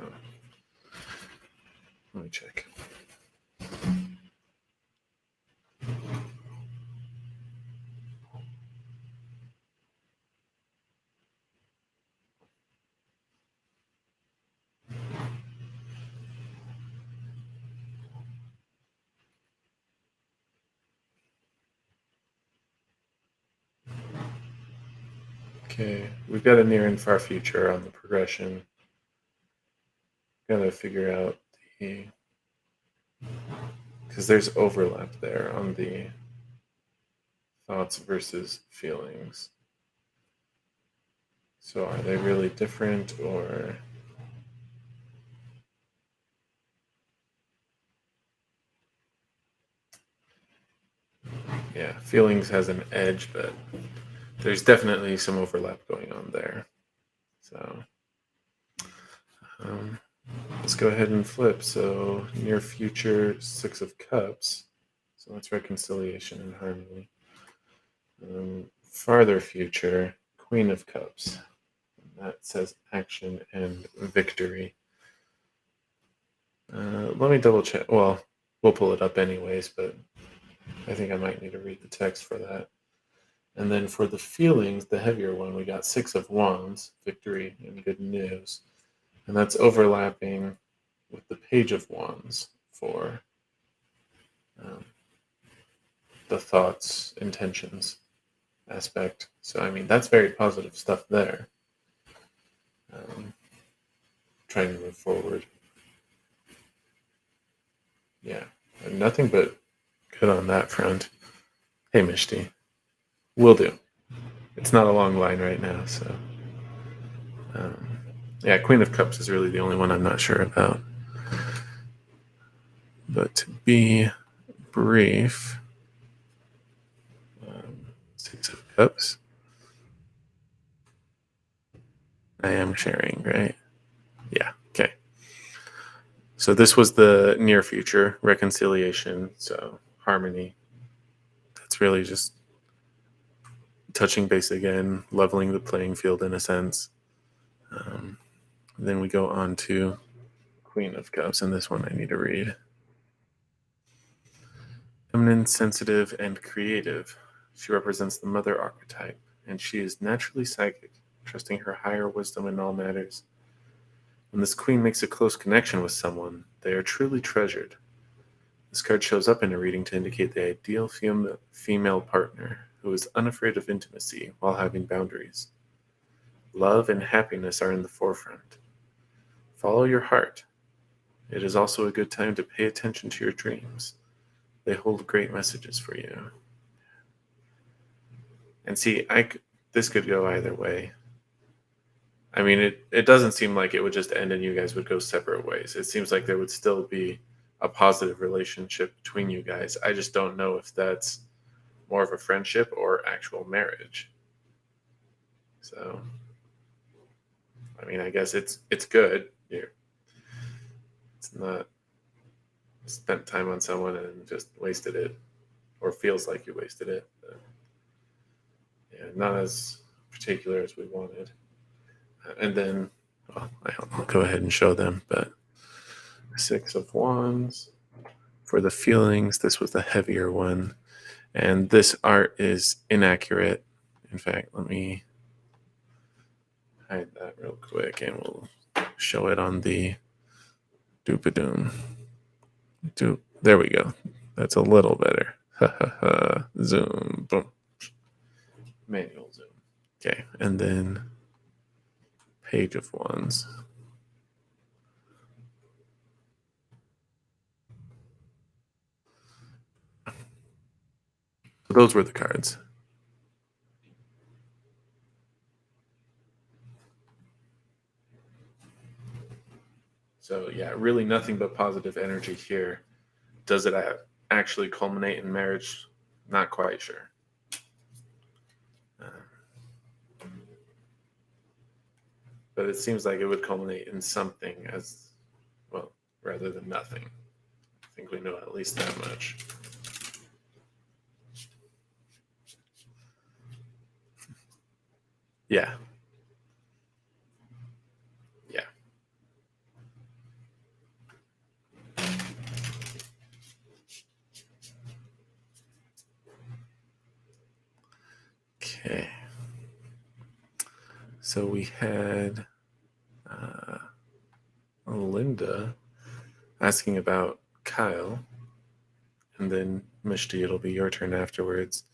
let me check. Okay, we've got a near and far future on the progression. Got to figure out the, because there's overlap there on the thoughts versus feelings. So are they really different, or yeah, feelings has an edge, but there's definitely some overlap going on there. So um, let's go ahead and flip. So near future, 6 of Cups. So that's reconciliation and harmony. Farther future, Queen of Cups. That says action and victory. Let me double check. Well, we'll pull it up anyways, but I think I might need to read the text for that. And then for the feelings, the heavier one, we got 6 of Wands, victory and good news. And that's overlapping with the Page of Wands for um, the thoughts, intentions aspect. So, I mean, that's very positive stuff there. Trying to move forward. Yeah, nothing but good on that front. Hey, Mishti, will do. It's not a long line right now, so. Yeah, Queen of Cups is really the only one I'm not sure about. But to be brief, 6 of Cups. I am sharing, right? Yeah, okay. So this was the near future, reconciliation, so harmony. That's really just touching base again, leveling the playing field in a sense. Then we go on to Queen of Cups, and this one I need to read. Feminine, sensitive, and creative. She represents the mother archetype, and she is naturally psychic, trusting her higher wisdom in all matters. When this queen makes a close connection with someone, they are truly treasured. This card shows up in a reading to indicate the ideal female partner who is unafraid of intimacy while having boundaries. Love and happiness are in the forefront. Follow your heart. It is also a good time to pay attention to your dreams. They hold great messages for you. And see, this could go either way. I mean, it doesn't seem like it would just end and you guys would go separate ways. It seems like there would still be a positive relationship between you guys. I just don't know if that's more of a friendship or actual marriage. So, I mean, I guess it's good. It's not spent time on someone and just wasted it, or feels like you wasted it. But, yeah, not as particular as we wanted. And then, well, I'll go ahead and show them. But 6 of Wands for the feelings. This was the heavier one, and this art is inaccurate. In fact, let me hide that real quick, and we'll show it on the Doopadoom. There we go. That's a little better. Zoom. Boom. Manual zoom. Okay, and then Page of Wands. So those were the cards. So yeah, really nothing but positive energy here. Does it actually culminate in marriage? Not quite sure. But it seems like it would culminate in something as well, rather than nothing. I think we know at least that much. Yeah. Yeah. Okay. So we had Linda asking about Kyle, and then Mishti, it'll be your turn afterwards.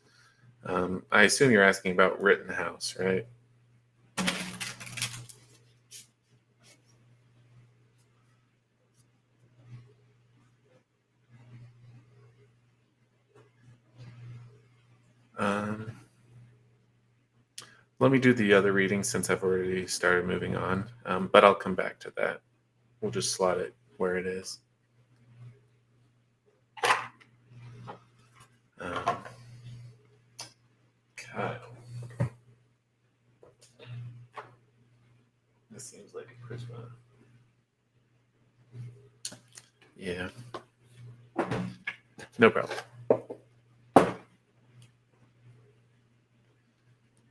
I assume you're asking about Rittenhouse, right? Let me do the other reading since I've already started moving on, but I'll come back to that. We'll just slot it where it is. Kyle. This seems like a charisma. Yeah. No problem.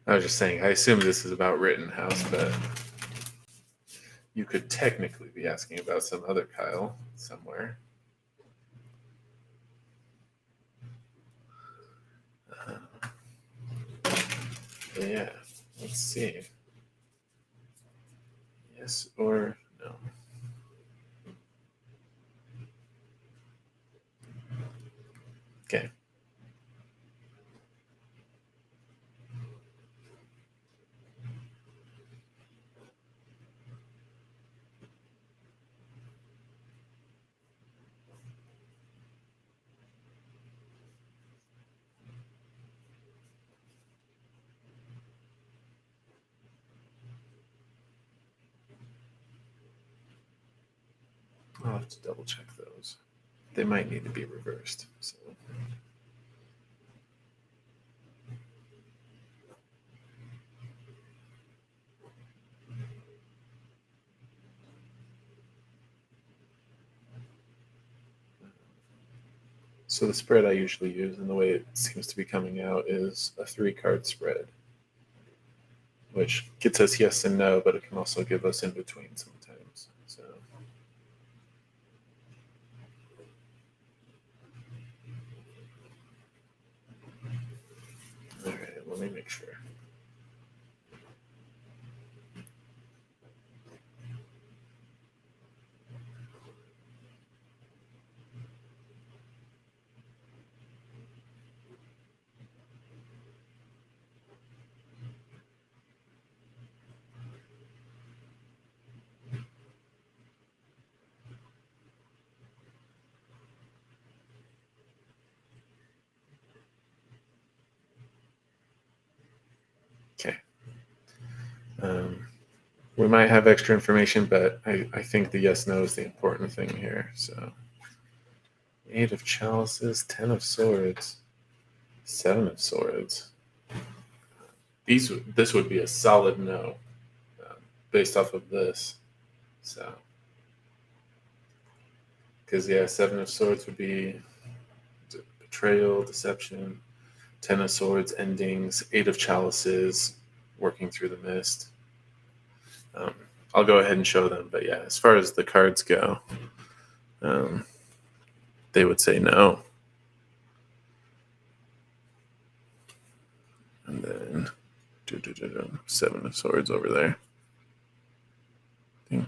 I was just saying, I assume this is about Rittenhouse, but you could technically be asking about some other Kyle somewhere. Yeah, let's see. Yes or no? Okay. I'll have to double check those. They might need to be reversed. So the spread I usually use, and the way it seems to be coming out, is a 3-card spread, which gets us yes and no, but it can also give us in between sometimes. So. All right, let me make sure. we might have extra information, but I think the yes no is the important thing here. So 8 of chalices, 10 of swords, 7 of swords. This would be a solid no, based off of this. So, because yeah, 7 of swords would be betrayal, deception. 10 of swords, endings. 8 of chalices, working through the mist. Um, I'll go ahead and show them, but yeah, as far as the cards go, they would say no. And then 7 of swords over there. Yeah,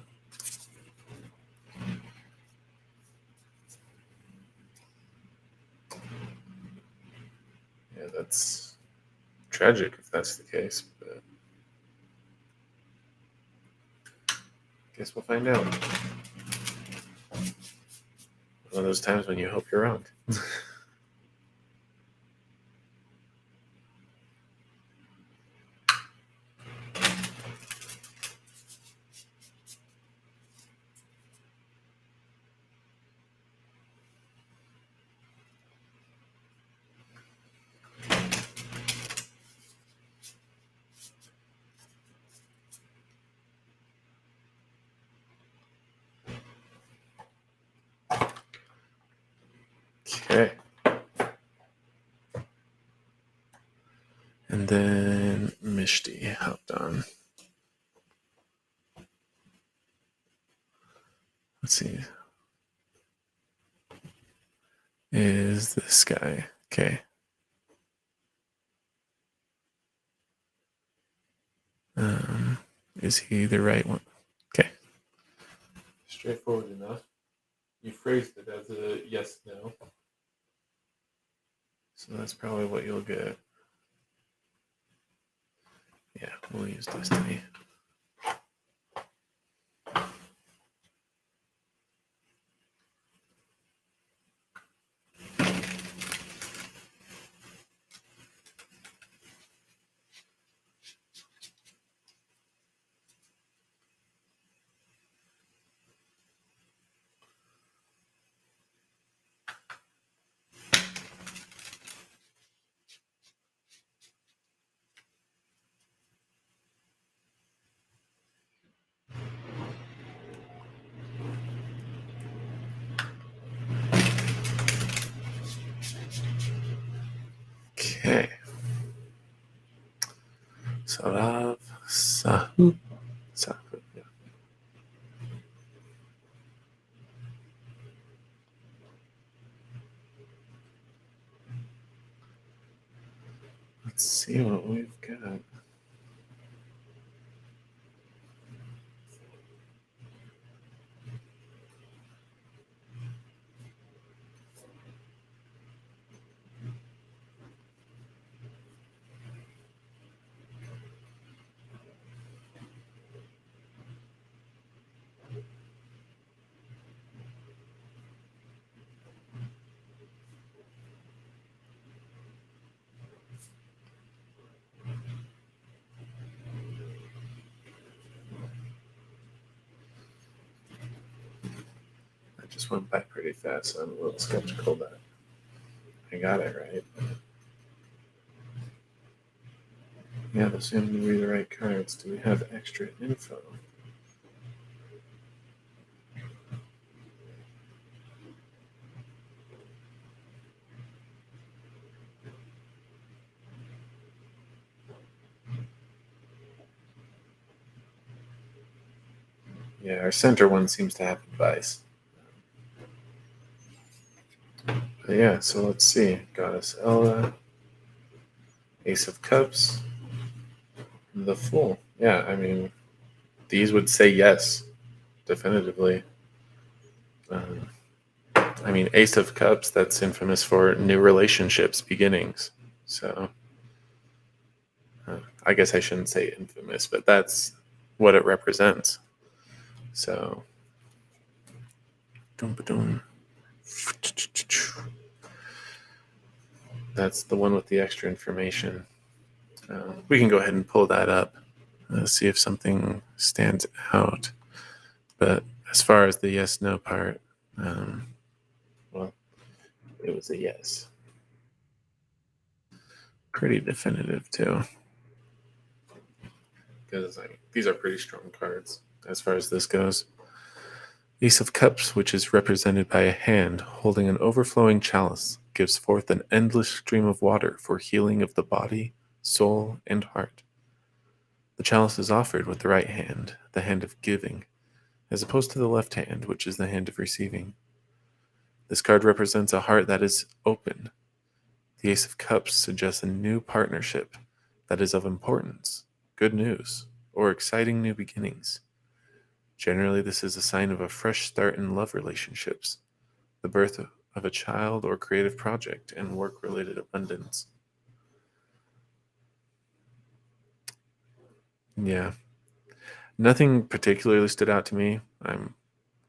that's tragic if that's the case, but guess we'll find out. One of those times when you hope you're wrong. Okay. And then Mishti hopped on. Let's see. Is this guy. Okay. Is he the right one? Okay. Straightforward enough. You phrased it as a yes, no. So that's probably what you'll get. Yeah, we'll use Destiny. Okay. Sarav, Sahu, Sahu. Yeah. Let's see what we've got. I just went by pretty fast, so I'm a little skeptical that I got it right. Yeah, those seem to be the right cards. Do we have extra info? Yeah, our center one seems to have advice. But yeah, so let's see. Goddess Ella, Ace of Cups, the Fool. Yeah, I mean, these would say yes, definitively. I mean, Ace of Cups, that's infamous for new relationships, beginnings. So I guess I shouldn't say infamous, but that's what it represents. So, that's the one with the extra information. We can go ahead and pull that up. See if something stands out. But as far as the yes/no part, well, it was a yes. Pretty definitive too, because these are pretty strong cards as far as this goes. Ace of Cups, which is represented by a hand holding an overflowing chalice, gives forth an endless stream of water for healing of the body, soul, and heart. The chalice is offered with the right hand, the hand of giving, as opposed to the left hand, which is the hand of receiving. This card represents a heart that is open. The Ace of Cups suggests a new partnership that is of importance, good news, or exciting new beginnings. Generally, this is a sign of a fresh start in love relationships, the birth of a child or creative project, and work-related abundance. Yeah. Nothing particularly stood out to me. I'm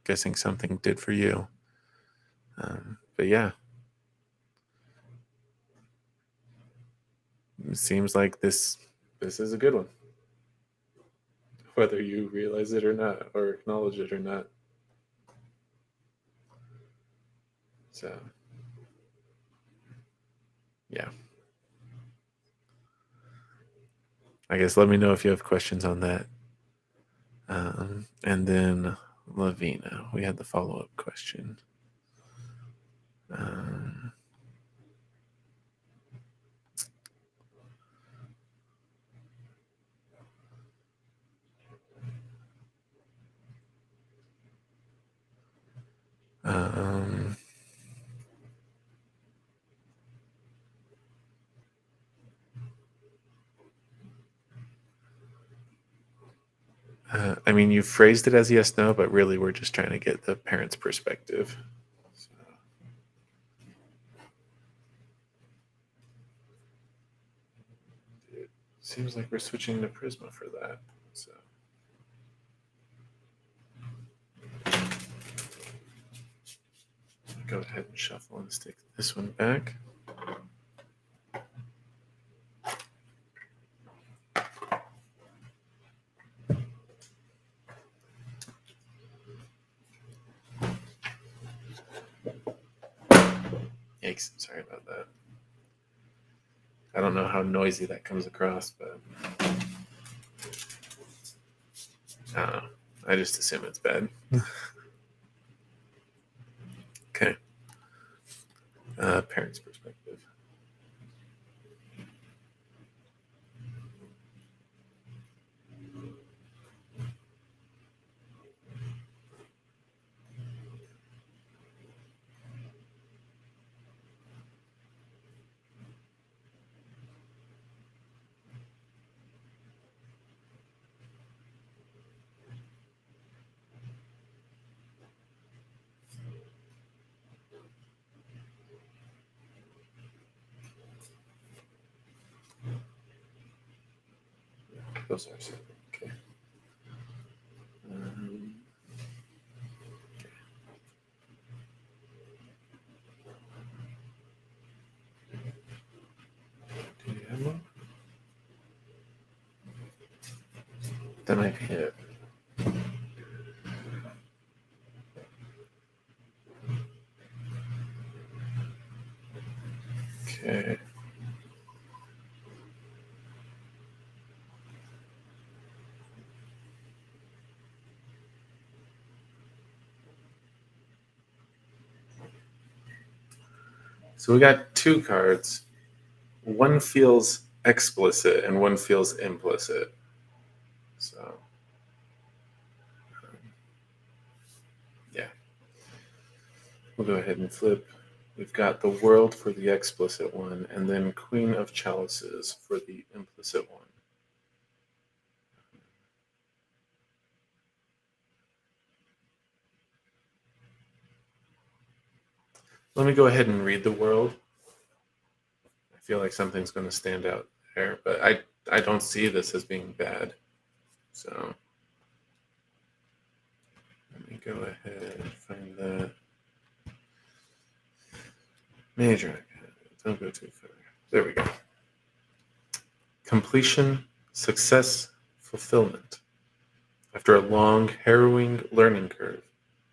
guessing something did for you. But yeah, it seems like this is a good one, whether you realize it or not, or acknowledge it or not. So, yeah. I guess let me know if you have questions on that. And then Lavina, we had the follow-up question. Um, um, I mean, you phrased it as yes, no, but really we're just trying to get the parent's perspective. So. It seems like we're switching to Prisma for that. So. Go ahead and shuffle and stick this one back. Yikes, sorry about that. I don't know how noisy that comes across, but I don't know. I just assume it's bad. Okay. Parent's perspective. Those are separate. Okay. Do you have one? That might be it. Okay. So we got two cards. One feels explicit and one feels implicit. So, yeah. We'll go ahead and flip. We've got the World for the explicit one, and then Queen of Chalices for the implicit one. Let me go ahead and read the World. I feel like something's going to stand out there, but I don't see this as being bad. So let me go ahead and find that. Major. Don't go too far. There we go. Completion, success, fulfillment. After a long, harrowing learning curve,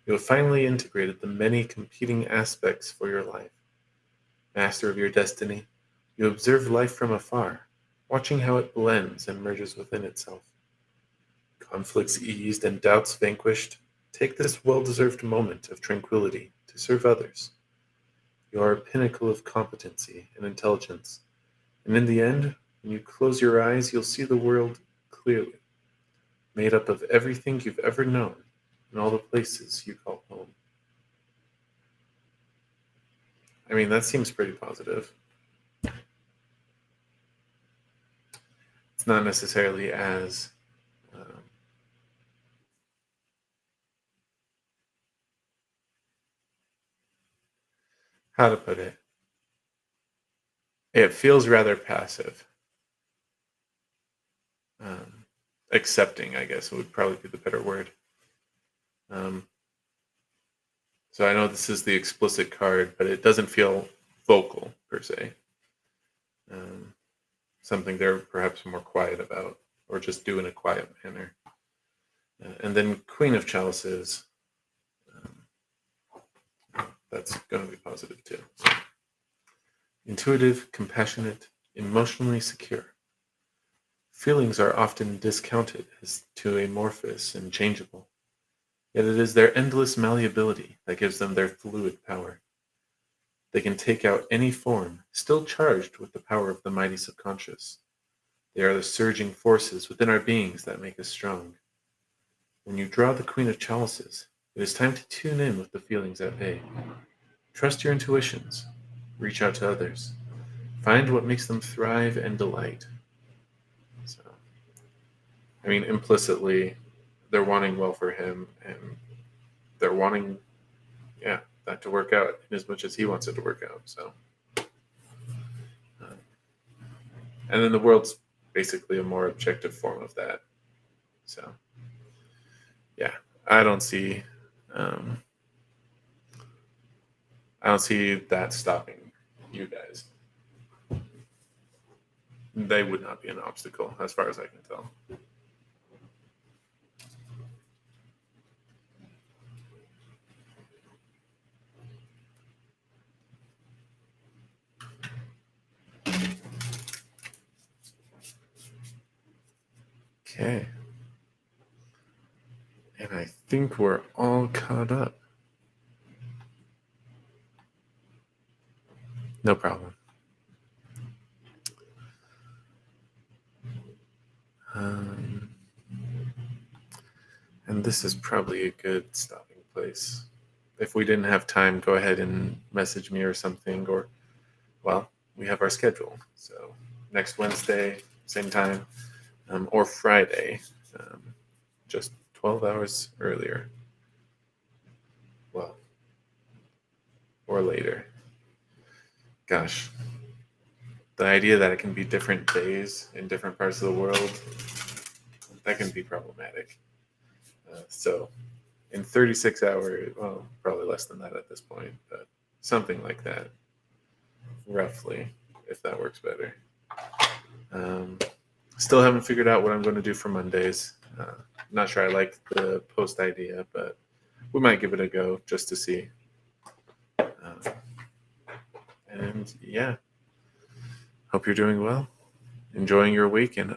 you have finally integrated the many competing aspects for your life. Master of your destiny, you observe life from afar, watching how it blends and merges within itself. Conflicts eased and doubts vanquished, take this well deserved moment of tranquility to serve others. You are a pinnacle of competency and intelligence, and in the end, when you close your eyes, you'll see the world clearly, made up of everything you've ever known and all the places you call home. I mean, that seems pretty positive. It's not necessarily as, um, how to put it, it feels rather passive. Um, Accepting, I guess, would probably be the better word. Um, so I know this is the explicit card, but it doesn't feel vocal per se. Um, Something they're perhaps more quiet about, or just do in a quiet manner. And then Queen of Chalices, that's going to be positive too. So, intuitive, compassionate, emotionally secure. Feelings are often discounted as too amorphous and changeable, yet it is their endless malleability that gives them their fluid power. They can take out any form, still charged with the power of the mighty subconscious. They are the surging forces within our beings that make us strong. When you draw the Queen of Chalices, it is time to tune in with the feelings at bay. Trust your intuitions. Reach out to others. Find what makes them thrive and delight. So, I mean, implicitly, they're wanting well for him, and they're wanting, yeah, that to work out in as much as he wants it to work out. So, uh, and then the world's basically a more objective form of that. So, yeah, I don't see, um, I don't see that stopping you guys. They would not be an obstacle, as far as I can tell. Okay. And I think we're all caught up. No problem. Um, and this is probably a good stopping place. If we didn't have time, go ahead and message me or something, or, well, we have our schedule. So next Wednesday, same time, or Friday, um, just 12 hours earlier. Well, or later. Gosh, the idea that it can be different days in different parts of the world, that can be problematic. So in 36 hours, well, probably less than that at this point, but something like that, roughly, if that works better. Um, Still haven't figured out what I'm going to do for Mondays. Not sure I like the post idea, but we might give it a go just to see. And yeah, hope you're doing well, enjoying your week, and